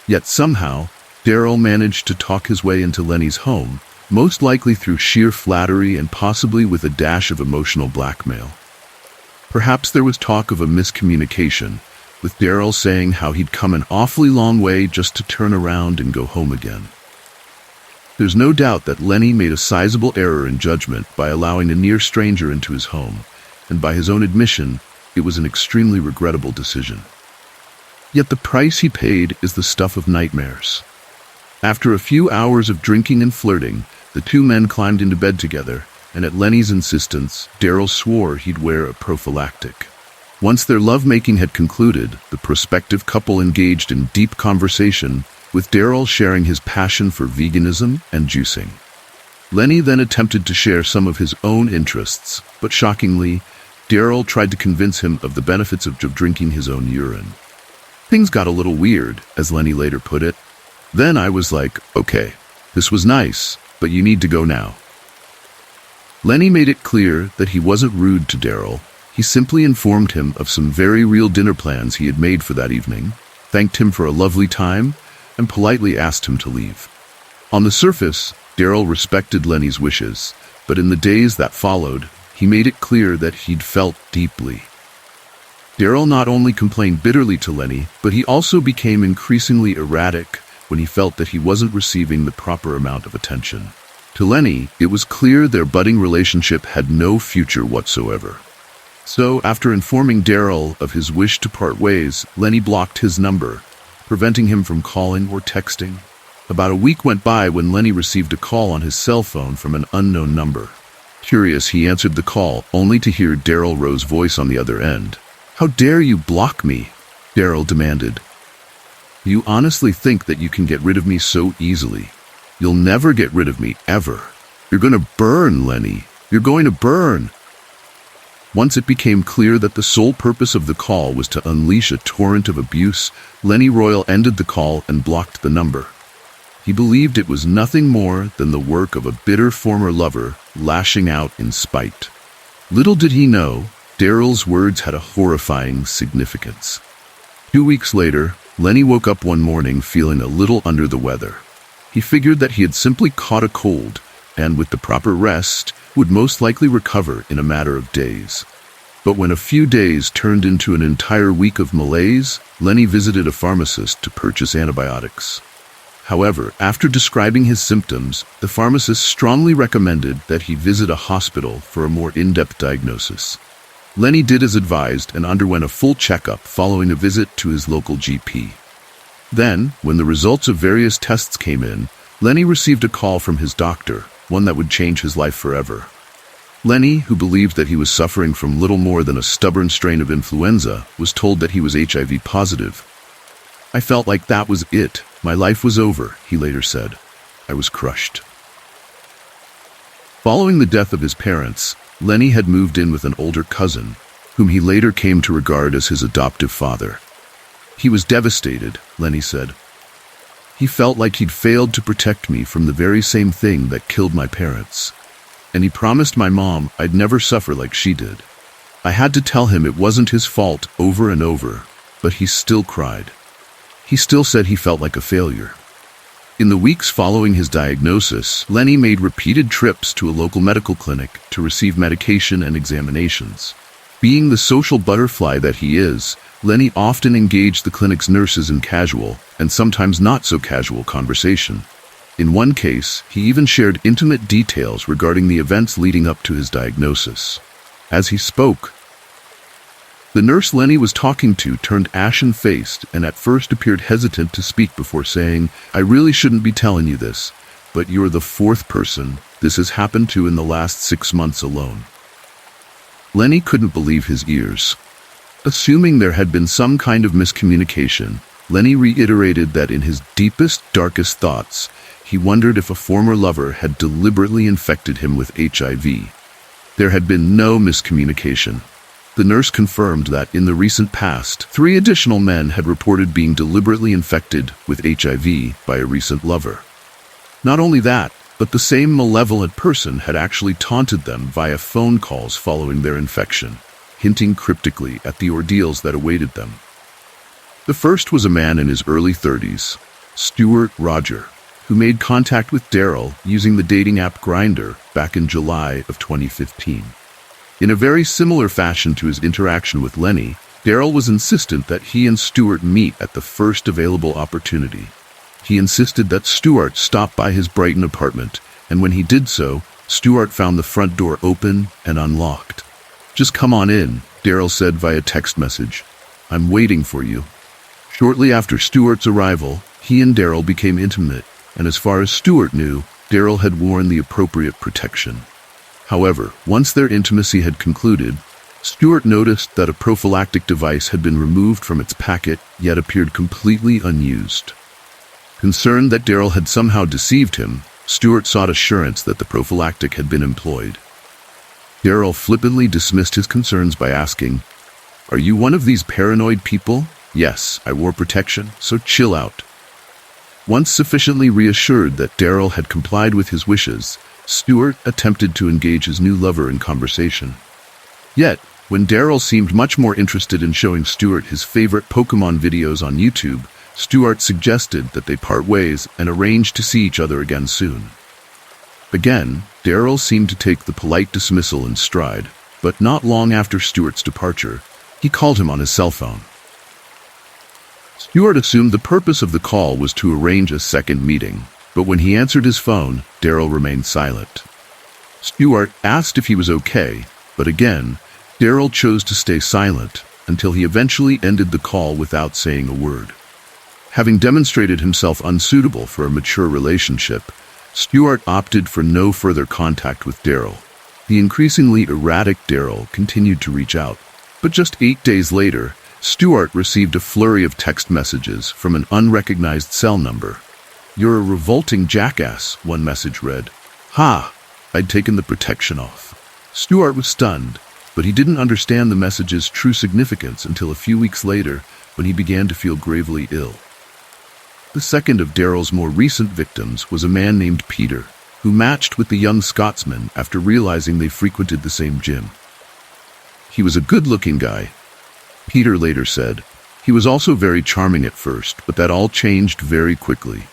Speaker 1: Yet somehow, Daryl managed to talk his way into Lenny's home, most likely through sheer flattery and possibly with a dash of emotional blackmail. Perhaps there was talk of a miscommunication, with Daryl saying how he'd come an awfully long way just to turn around and go home again. There's no doubt that Lenny made a sizable error in judgment by allowing a near stranger into his home, and by his own admission, it was an extremely regrettable decision. Yet the price he paid is the stuff of nightmares. After a few hours of drinking and flirting, the two men climbed into bed together, and at Lenny's insistence, Daryl swore he'd wear a prophylactic. Once their lovemaking had concluded, the prospective couple engaged in deep conversation, with Daryl sharing his passion for veganism and juicing. Lenny then attempted to share some of his own interests, but shockingly, Daryl tried to convince him of the benefits of drinking his own urine. Things got a little weird, as Lenny later put it. Then I was like, okay, this was nice, but you need to go now. Lenny made it clear that he wasn't rude to Daryl. He simply informed him of some very real dinner plans he had made for that evening, thanked him for a lovely time, and politely asked him to leave. On the surface, Daryl respected Lenny's wishes, but in the days that followed, he made it clear that he'd felt deeply. Daryl not only complained bitterly to Lenny, but he also became increasingly erratic when he felt that he wasn't receiving the proper amount of attention. To Lenny, it was clear their budding relationship had no future whatsoever. So, after informing Daryl of his wish to part ways, Lenny blocked his number, preventing him from calling or texting. About a week went by when Lenny received a call on his cell phone from an unknown number. Curious, he answered the call, only to hear Daryl Rowe's voice on the other end. "How dare you block me?" Daryl demanded. "You honestly think that you can get rid of me so easily? You'll never get rid of me, ever. You're going to burn, Lenny. You're going to burn." Once it became clear that the sole purpose of the call was to unleash a torrent of abuse, Lenny Royal ended the call and blocked the number. He believed it was nothing more than the work of a bitter former lover lashing out in spite. Little did he know, Daryl's words had a horrifying significance. 2 weeks later, Lenny woke up one morning feeling a little under the weather. He figured that he had simply caught a cold, and with the proper rest, would most likely recover in a matter of days. But when a few days turned into an entire week of malaise, Lenny visited a pharmacist to purchase antibiotics. However, after describing his symptoms, the pharmacist strongly recommended that he visit a hospital for a more in-depth diagnosis. Lenny did as advised and underwent a full checkup following a visit to his local GP. Then, when the results of various tests came in, Lenny received a call from his doctor, one that would change his life forever. Lenny, who believed that he was suffering from little more than a stubborn strain of influenza, was told that he was HIV positive. "I felt like that was it. My life was over," he later said. "I was crushed." Following the death of his parents, Lenny had moved in with an older cousin, whom he later came to regard as his adoptive father. "He was devastated," Lenny said. "He felt like he'd failed to protect me from the very same thing that killed my parents. And he promised my mom I'd never suffer like she did. I had to tell him it wasn't his fault over and over, but he still cried. He still said he felt like a failure." In the weeks following his diagnosis, Lenny made repeated trips to a local medical clinic to receive medication and examinations. Being the social butterfly that he is, Lenny often engaged the clinic's nurses in casual, and sometimes not so casual, conversation. In one case, he even shared intimate details regarding the events leading up to his diagnosis. As he spoke, the nurse Lenny was talking to turned ashen-faced and at first appeared hesitant to speak before saying, "I really shouldn't be telling you this, but you're the fourth person this has happened to in the last 6 months alone." Lenny couldn't believe his ears. Assuming there had been some kind of miscommunication, Lenny reiterated that in his deepest, darkest thoughts, he wondered if a former lover had deliberately infected him with HIV. There had been no miscommunication. The nurse confirmed that in the recent past, 3 additional men had reported being deliberately infected with HIV by a recent lover. Not only that, but the same malevolent person had actually taunted them via phone calls following their infection, hinting cryptically at the ordeals that awaited them. The first was a man in his early 30s, Stuart Roger, who made contact with Daryl using the dating app Grindr back in July of 2015. In a very similar fashion to his interaction with Lenny, Daryl was insistent that he and Stuart meet at the first available opportunity. He insisted that Stuart stop by his Brighton apartment, and when he did so, Stuart found the front door open and unlocked. "Just come on in," Daryl said via text message. "I'm waiting for you." Shortly after Stuart's arrival, he and Daryl became intimate, and as far as Stuart knew, Daryl had worn the appropriate protection. However, once their intimacy had concluded, Stuart noticed that a prophylactic device had been removed from its packet, yet appeared completely unused. Concerned that Daryl had somehow deceived him, Stuart sought assurance that the prophylactic had been employed. Daryl flippantly dismissed his concerns by asking, "Are you one of these paranoid people?" "Yes, I wore protection, so chill out." Once sufficiently reassured that Daryl had complied with his wishes, Stuart attempted to engage his new lover in conversation. Yet, when Daryl seemed much more interested in showing Stuart his favorite Pokemon videos on YouTube, Stuart suggested that they part ways and arrange to see each other again soon. Again, Daryl seemed to take the polite dismissal in stride, but not long after Stuart's departure, he called him on his cell phone. Stuart assumed the purpose of the call was to arrange a second meeting, but when he answered his phone, Daryl remained silent. Stuart asked if he was okay, but again, Daryl chose to stay silent until he eventually ended the call without saying a word. Having demonstrated himself unsuitable for a mature relationship, Stuart opted for no further contact with Daryl. The increasingly erratic Daryl continued to reach out, but just 8 days later, Stuart received a flurry of text messages from an unrecognized cell number. "You're a revolting jackass," one message read. "Ha! I'd taken the protection off." Stuart was stunned, but he didn't understand the message's true significance until a few weeks later when he began to feel gravely ill. The second of Daryl's more recent victims was a man named Peter, who matched with the young Scotsman after realizing they frequented the same gym. He was a good-looking guy, Peter later said. He was also very charming at first, but that all changed very quickly.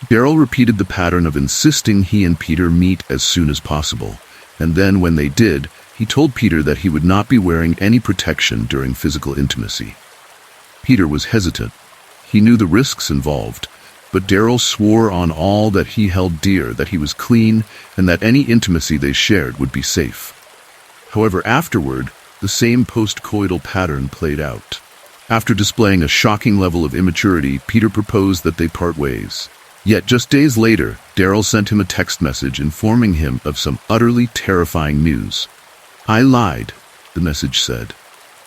Speaker 1: Daryl repeated the pattern of insisting he and Peter meet as soon as possible, and then when they did, he told Peter that he would not be wearing any protection during physical intimacy. Peter was hesitant. He knew the risks involved, but Daryl swore on all that he held dear that he was clean and that any intimacy they shared would be safe. However, afterward, the same post-coital pattern played out. After displaying a shocking level of immaturity, Peter proposed that they part ways. Yet just days later, Daryl sent him a text message informing him of some utterly terrifying news. "I lied," the message said.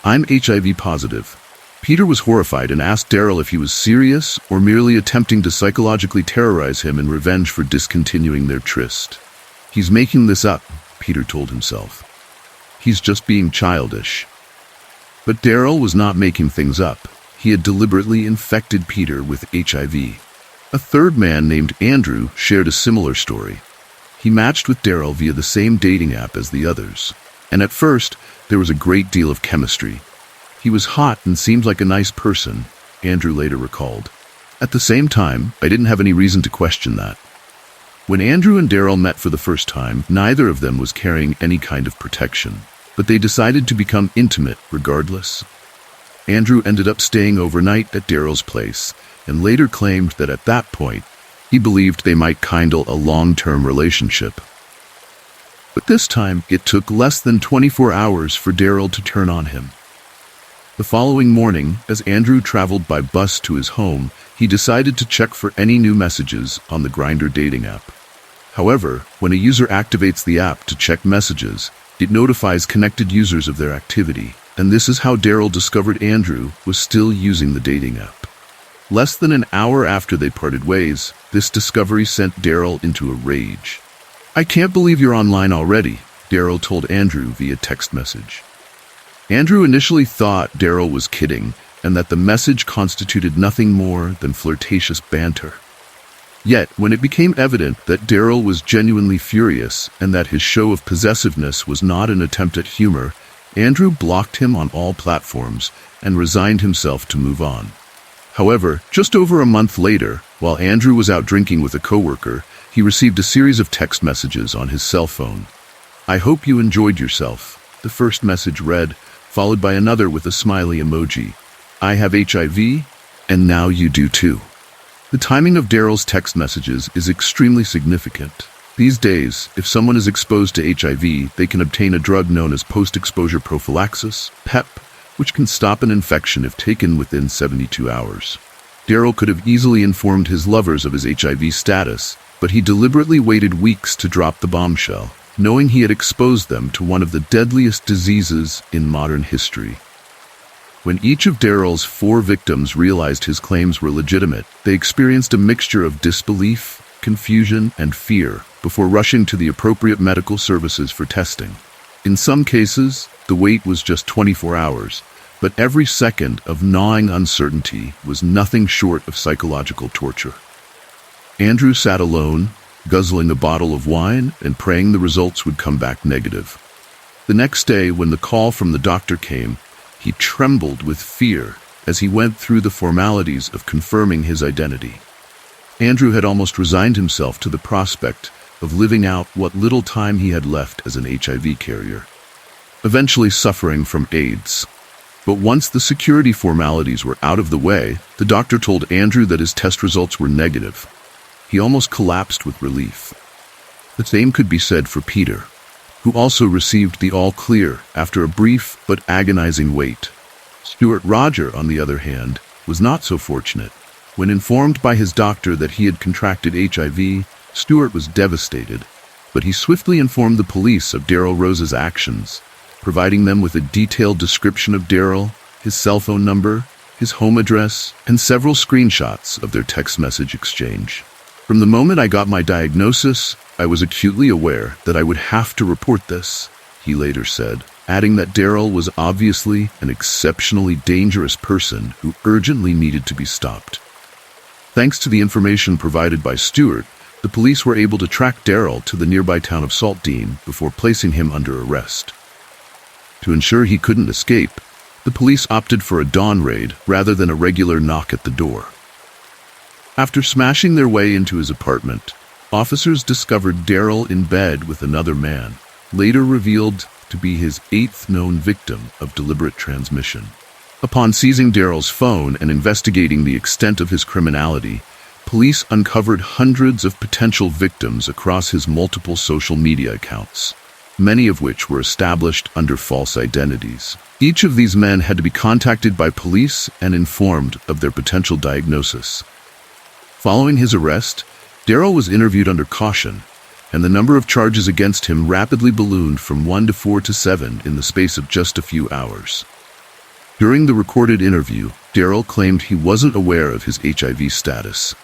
Speaker 1: "I'm HIV positive." Peter was horrified and asked Daryl if he was serious or merely attempting to psychologically terrorize him in revenge for discontinuing their tryst. "He's making this up," Peter told himself. "He's just being childish." But Daryl was not making things up. He had deliberately infected Peter with HIV. A third man named Andrew shared a similar story. He matched with Daryl via the same dating app as the others, and at first, there was a great deal of chemistry. He was hot and seemed like a nice person, Andrew later recalled. At the same time, I didn't have any reason to question that. When Andrew and Daryl met for the first time, neither of them was carrying any kind of protection, but they decided to become intimate regardless. Andrew ended up staying overnight at Daryl's place and later claimed that at that point, he believed they might kindle a long-term relationship. But this time, it took less than 24 hours for Daryl to turn on him. The following morning, as Andrew traveled by bus to his home, he decided to check for any new messages on the Grindr dating app. However, when a user activates the app to check messages, it notifies connected users of their activity, and this is how Daryl discovered Andrew was still using the dating app. Less than an hour after they parted ways, this discovery sent Daryl into a rage. "I can't believe you're online already," Daryl told Andrew via text message. Andrew initially thought Daryl was kidding and that the message constituted nothing more than flirtatious banter. Yet, when it became evident that Daryl was genuinely furious and that his show of possessiveness was not an attempt at humor, Andrew blocked him on all platforms and resigned himself to move on. However, just over a month later, while Andrew was out drinking with a coworker, he received a series of text messages on his cell phone. "I hope you enjoyed yourself," the first message read, followed by another with a smiley emoji. "I have HIV, and now you do too." The timing of Daryl's text messages is extremely significant. These days, if someone is exposed to HIV, they can obtain a drug known as post-exposure prophylaxis, PEP, which can stop an infection if taken within 72 hours. Daryl could have easily informed his lovers of his HIV status, but he deliberately waited weeks to drop the bombshell, knowing he had exposed them to one of the deadliest diseases in modern history. When each of Daryl's 4 victims realized his claims were legitimate, they experienced a mixture of disbelief, confusion, and fear before rushing to the appropriate medical services for testing. In some cases, the wait was just 24 hours, but every second of gnawing uncertainty was nothing short of psychological torture. Andrew sat alone, guzzling a bottle of wine and praying the results would come back negative. The next day, when the call from the doctor came, he trembled with fear as he went through the formalities of confirming his identity. Andrew had almost resigned himself to the prospect of living out what little time he had left as an HIV carrier, eventually suffering from AIDS. But once the security formalities were out of the way, the doctor told Andrew that his test results were negative. He almost collapsed with relief. The same could be said for Peter, who also received the all-clear after a brief but agonizing wait. Stuart Roger, on the other hand, was not so fortunate. When informed by his doctor that he had contracted HIV, Stuart was devastated, but he swiftly informed the police of Daryl Rose's actions, providing them with a detailed description of Daryl, his cell phone number, his home address, and several screenshots of their text message exchange. "From the moment I got my diagnosis, I was acutely aware that I would have to report this," he later said, adding that Daryl was obviously an exceptionally dangerous person who urgently needed to be stopped. Thanks to the information provided by Stuart, the police were able to track Daryl to the nearby town of Saltdean before placing him under arrest. To ensure he couldn't escape, the police opted for a dawn raid rather than a regular knock at the door. After smashing their way into his apartment, officers discovered Daryl in bed with another man, later revealed to be his 8th known victim of deliberate transmission. Upon seizing Daryl's phone and investigating the extent of his criminality, police uncovered hundreds of potential victims across his multiple social media accounts, many of which were established under false identities. Each of these men had to be contacted by police and informed of their potential diagnosis. Following his arrest, Daryl was interviewed under caution, and the number of charges against him rapidly ballooned from 1 to 4 to 7 in the space of just a few hours. During the recorded interview, Daryl claimed he wasn't aware of his HIV status,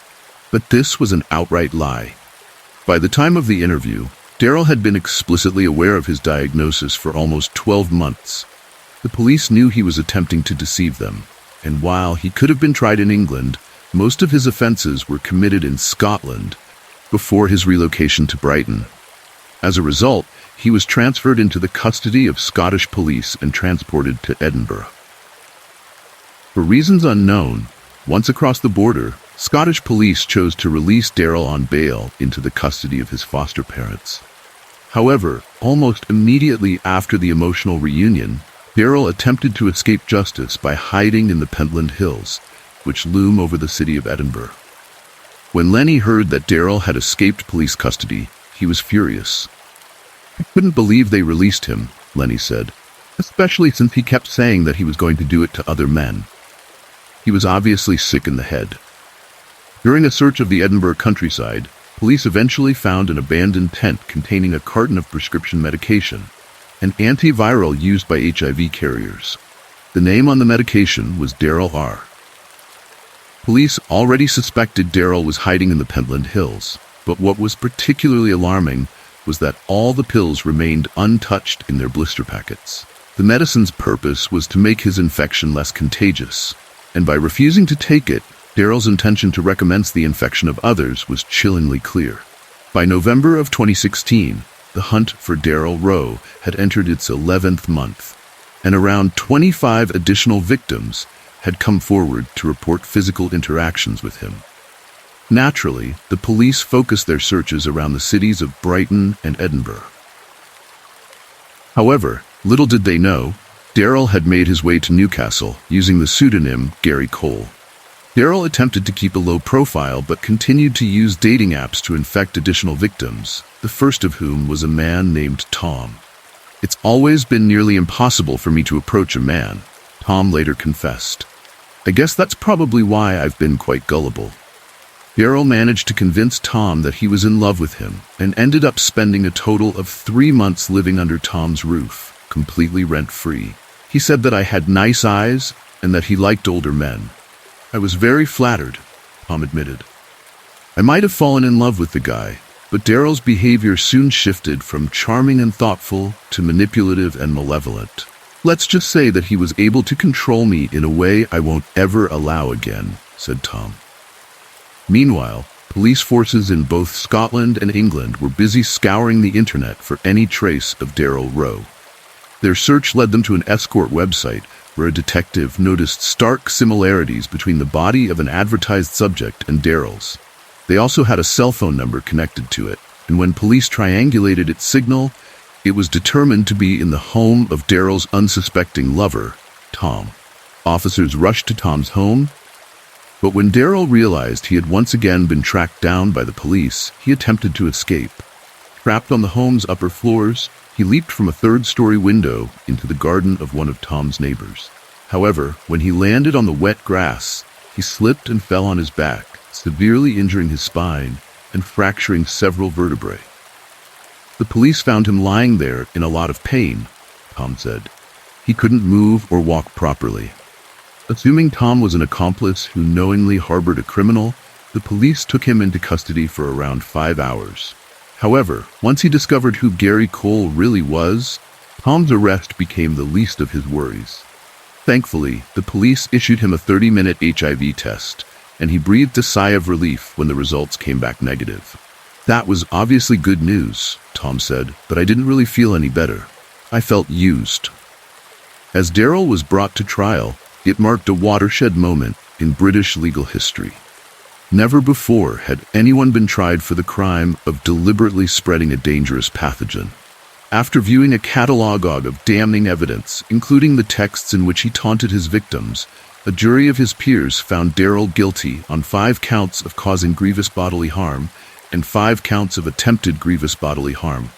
Speaker 1: but this was an outright lie. By the time of the interview, Daryl had been explicitly aware of his diagnosis for almost 12 months. The police knew he was attempting to deceive them, and while he could have been tried in England, most of his offenses were committed in Scotland before his relocation to Brighton. As a result, he was transferred into the custody of Scottish police and transported to Edinburgh. For reasons unknown, once across the border, Scottish police chose to release Daryl on bail into the custody of his foster parents. However, almost immediately after the emotional reunion, Daryl attempted to escape justice by hiding in the Pentland Hills, which loom over the city of Edinburgh. When Lenny heard that Daryl had escaped police custody, he was furious. "I couldn't believe they released him," Lenny said, "especially since he kept saying that he was going to do it to other men." He was obviously sick in the head. During a search of the Edinburgh countryside, police eventually found an abandoned tent containing a carton of prescription medication, an antiviral used by HIV carriers. The name on the medication was Daryl R. Police already suspected Daryl was hiding in the Pentland Hills, but what was particularly alarming was that all the pills remained untouched in their blister packets. The medicine's purpose was to make his infection less contagious, and by refusing to take it, Daryl's intention to recommence the infection of others was chillingly clear. By November of 2016, the hunt for Daryl Rowe had entered its 11th month, and around 25 additional victims had come forward to report physical interactions with him. Naturally, the police focused their searches around the cities of Brighton and Edinburgh. However, little did they know, Daryl had made his way to Newcastle using the pseudonym Gary Cole. Daryl attempted to keep a low profile but continued to use dating apps to infect additional victims, the first of whom was a man named Tom. "It's always been nearly impossible for me to approach a man," Tom later confessed. "I guess that's probably why I've been quite gullible." Daryl managed to convince Tom that he was in love with him and ended up spending a total of 3 months living under Tom's roof, completely rent-free. He said that I had nice eyes and that he liked older men. "I was very flattered," Tom admitted. "I might have fallen in love with the guy, but Daryl's behavior soon shifted from charming and thoughtful to manipulative and malevolent. Let's just say that he was able to control me in a way I won't ever allow again," said Tom. Meanwhile, police forces in both Scotland and England were busy scouring the internet for any trace of Daryl Rowe. Their search led them to an escort website where a detective noticed stark similarities between the body of an advertised subject and Daryl's. They also had a cell phone number connected to it, and when police triangulated its signal, it was determined to be in the home of Daryl's unsuspecting lover, Tom. Officers rushed to Tom's home, but when Daryl realized he had once again been tracked down by the police, he attempted to escape. Trapped on the home's upper floors, he leaped from a third-story window into the garden of one of Tom's neighbors. However, when he landed on the wet grass, he slipped and fell on his back, severely injuring his spine and fracturing several vertebrae. The police found him lying there in a lot of pain, Tom said. He couldn't move or walk properly. Assuming Tom was an accomplice who knowingly harbored a criminal, the police took him into custody for around 5 hours. However, once he discovered who Gary Cole really was, Tom's arrest became the least of his worries. Thankfully, the police issued him a 30-minute HIV test, and he breathed a sigh of relief when the results came back negative. "That was obviously good news," Tom said, "but I didn't really feel any better. I felt used." As Daryl was brought to trial, it marked a watershed moment in British legal history. Never before had anyone been tried for the crime of deliberately spreading a dangerous pathogen. After viewing a catalogue of damning evidence, including the texts in which he taunted his victims, a jury of his peers found Daryl guilty on 5 counts of causing grievous bodily harm and 5 counts of attempted grievous bodily harm.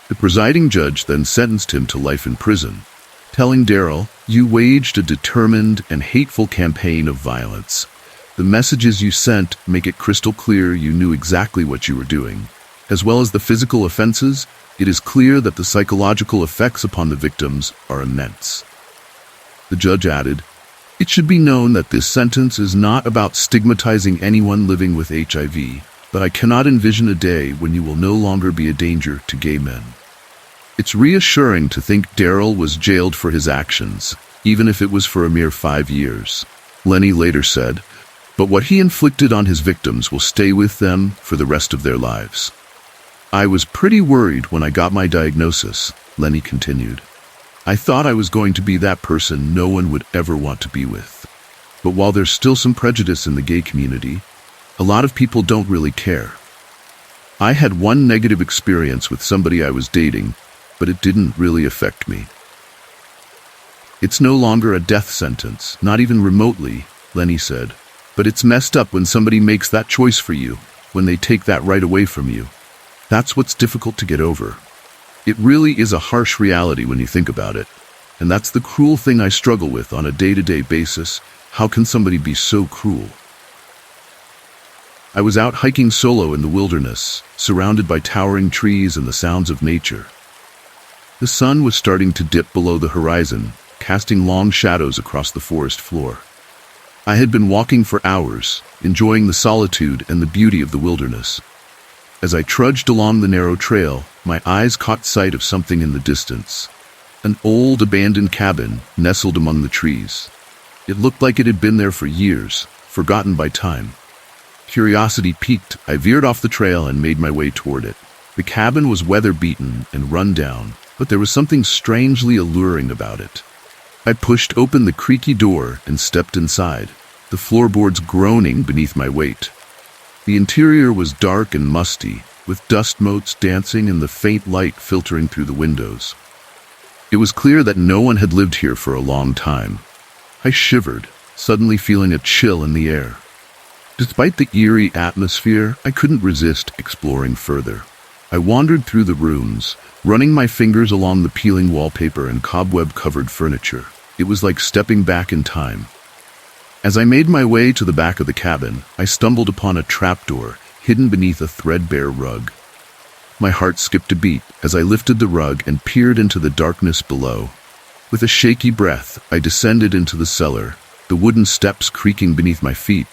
Speaker 1: The presiding judge then sentenced him to life in prison, telling Daryl, "You waged a determined and hateful campaign of violence. The messages you sent make it crystal clear you knew exactly what you were doing. As well as the physical offenses, it is clear that the psychological effects upon the victims are immense." The judge added, "It should be known that this sentence is not about stigmatizing anyone living with HIV, but I cannot envision a day when you will no longer be a danger to gay men." It's reassuring to think Daryl was jailed for his actions, even if it was for a mere 5 years. Lenny later said, "But what he inflicted on his victims will stay with them for the rest of their lives." "I was pretty worried when I got my diagnosis," Lenny continued. "I thought I was going to be that person no one would ever want to be with. But while there's still some prejudice in the gay community, a lot of people don't really care. I had one negative experience with somebody I was dating, but it didn't really affect me." It's no longer a death sentence, not even remotely, Lenny said. But it's messed up when somebody makes that choice for you, when they take that right away from you. That's what's difficult to get over. It really is a harsh reality when you think about it. And that's the cruel thing I struggle with on a day-to-day basis. How can somebody be so cruel? I was out hiking solo in the wilderness, surrounded by towering trees and the sounds of nature. The sun was starting to dip below the horizon, casting long shadows across the forest floor. I had been walking for hours, enjoying the solitude and the beauty of the wilderness. As I trudged along the narrow trail, my eyes caught sight of something in the distance. An old abandoned cabin nestled among the trees. It looked like it had been there for years, forgotten by time. Curiosity piqued, I veered off the trail and made my way toward it. The cabin was weather-beaten and run down, but there was something strangely alluring about it. I pushed open the creaky door and stepped inside, the floorboards groaning beneath my weight. The interior was dark and musty, with dust motes dancing and the faint light filtering through the windows. It was clear that no one had lived here for a long time. I shivered, suddenly feeling a chill in the air. Despite the eerie atmosphere, I couldn't resist exploring further. I wandered through the rooms, running my fingers along the peeling wallpaper and cobweb-covered furniture. It was like stepping back in time. As I made my way to the back of the cabin, I stumbled upon a trapdoor hidden beneath a threadbare rug. My heart skipped a beat as I lifted the rug and peered into the darkness below. With a shaky breath, I descended into the cellar, the wooden steps creaking beneath my feet.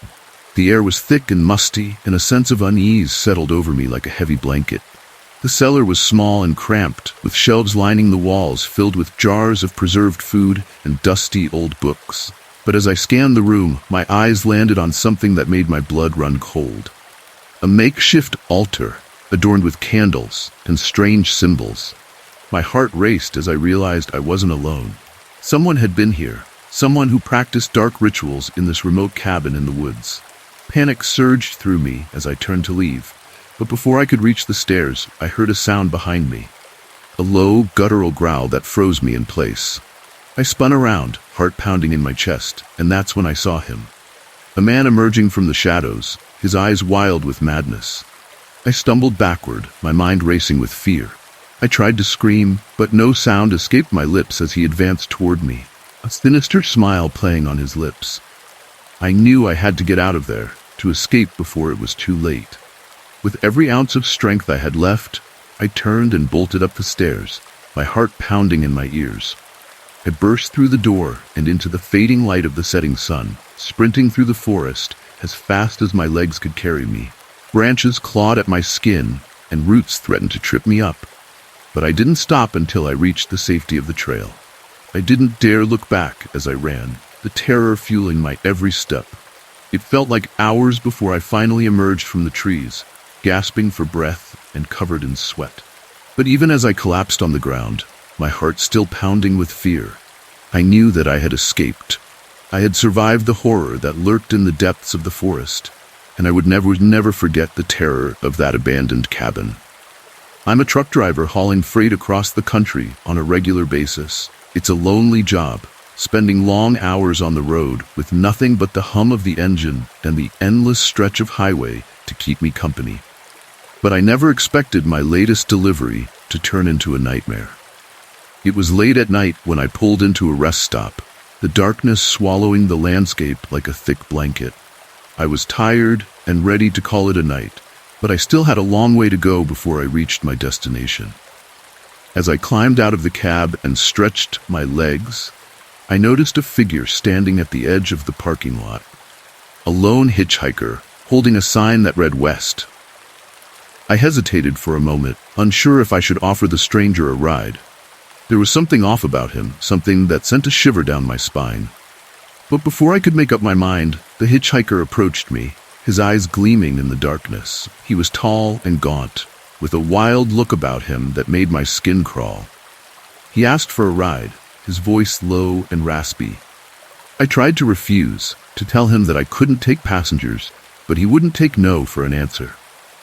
Speaker 1: The air was thick and musty, and a sense of unease settled over me like a heavy blanket. The cellar was small and cramped, with shelves lining the walls filled with jars of preserved food and dusty old books. But as I scanned the room, my eyes landed on something that made my blood run cold. A makeshift altar, adorned with candles and strange symbols. My heart raced as I realized I wasn't alone. Someone had been here, someone who practiced dark rituals in this remote cabin in the woods. Panic surged through me as I turned to leave, but before I could reach the stairs, I heard a sound behind me. A low, guttural growl that froze me in place. I spun around, heart pounding in my chest, and that's when I saw him. A man emerging from the shadows, his eyes wild with madness. I stumbled backward, my mind racing with fear. I tried to scream, but no sound escaped my lips as he advanced toward me, a sinister smile playing on his lips. I knew I had to get out of there, to escape before it was too late. With every ounce of strength I had left, I turned and bolted up the stairs, my heart pounding in my ears. I burst through the door and into the fading light of the setting sun, sprinting through the forest as fast as my legs could carry me. Branches clawed at my skin, and roots threatened to trip me up. But I didn't stop until I reached the safety of the trail. I didn't dare look back as I ran, the terror fueling my every step. It felt like hours before I finally emerged from the trees, gasping for breath and covered in sweat. But even as I collapsed on the ground, my heart still pounding with fear, I knew that I had escaped. I had survived the horror that lurked in the depths of the forest, and I would never forget the terror of that abandoned cabin. I'm a truck driver hauling freight across the country on a regular basis. It's a lonely job, spending long hours on the road with nothing but the hum of the engine and the endless stretch of highway to keep me company. But I never expected my latest delivery to turn into a nightmare. It was late at night when I pulled into a rest stop, the darkness swallowing the landscape like a thick blanket. I was tired and ready to call it a night, but I still had a long way to go before I reached my destination. As I climbed out of the cab and stretched my legs, I noticed a figure standing at the edge of the parking lot. A lone hitchhiker, holding a sign that read West. I hesitated for a moment, unsure if I should offer the stranger a ride. There was something off about him, something that sent a shiver down my spine. But before I could make up my mind, the hitchhiker approached me, his eyes gleaming in the darkness. He was tall and gaunt, with a wild look about him that made my skin crawl. He asked for a ride, his voice low and raspy. I tried to refuse, to tell him that I couldn't take passengers, but he wouldn't take no for an answer.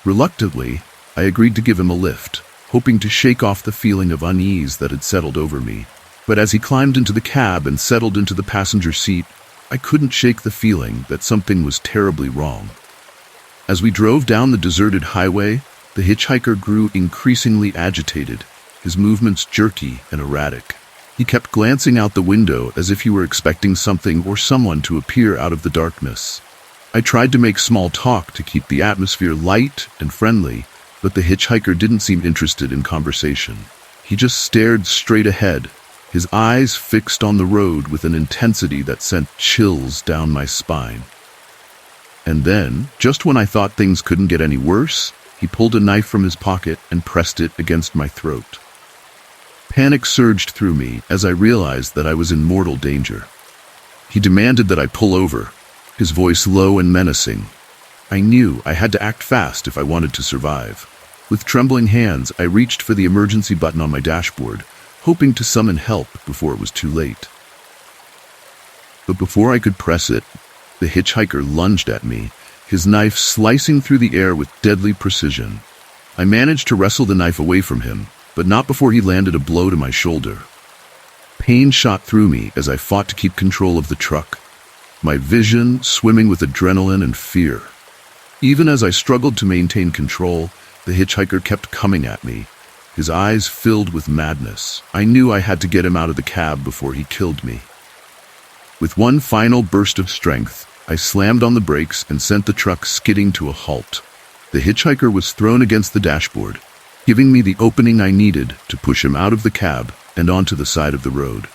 Speaker 1: Reluctantly, I agreed to give him a lift, hoping to shake off the feeling of unease that had settled over me. But as he climbed into the cab and settled into the passenger seat, I couldn't shake the feeling that something was terribly wrong. As we drove down the deserted highway, the hitchhiker grew increasingly agitated, his movements jerky and erratic. He kept glancing out the window as if he were expecting something or someone to appear out of the darkness. I tried to make small talk to keep the atmosphere light and friendly, but the hitchhiker didn't seem interested in conversation. He just stared straight ahead, his eyes fixed on the road with an intensity that sent chills down my spine. And then, just when I thought things couldn't get any worse, he pulled a knife from his pocket and pressed it against my throat. Panic surged through me as I realized that I was in mortal danger. He demanded that I pull over, his voice low and menacing. I knew I had to act fast if I wanted to survive. With trembling hands, I reached for the emergency button on my dashboard, hoping to summon help before it was too late. But before I could press it, the hitchhiker lunged at me, his knife slicing through the air with deadly precision. I managed to wrestle the knife away from him, but not before he landed a blow to my shoulder. Pain shot through me as I fought to keep control of the truck, my vision swimming with adrenaline and fear. Even as I struggled to maintain control, the hitchhiker kept coming at me, his eyes filled with madness. I knew I had to get him out of the cab before he killed me. With one final burst of strength, I slammed on the brakes and sent the truck skidding to a halt. The hitchhiker was thrown against the dashboard, giving me the opening I needed to push him out of the cab and onto the side of the road.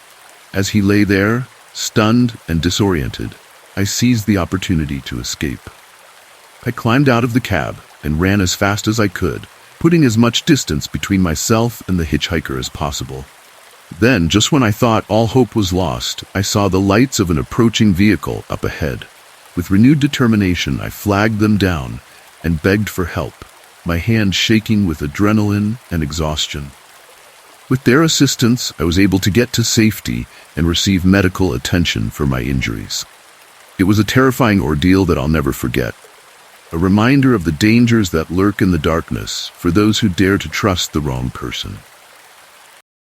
Speaker 1: As he lay there, stunned and disoriented, I seized the opportunity to escape. I climbed out of the cab and ran as fast as I could, putting as much distance between myself and the hitchhiker as possible. Then, just when I thought all hope was lost, I saw the lights of an approaching vehicle up ahead. With renewed determination, I flagged them down and begged for help, my hand shaking with adrenaline and exhaustion. With their assistance, I was able to get to safety and receive medical attention for my injuries. It was a terrifying ordeal that I'll never forget, a reminder of the dangers that lurk in the darkness for those who dare to trust the wrong person.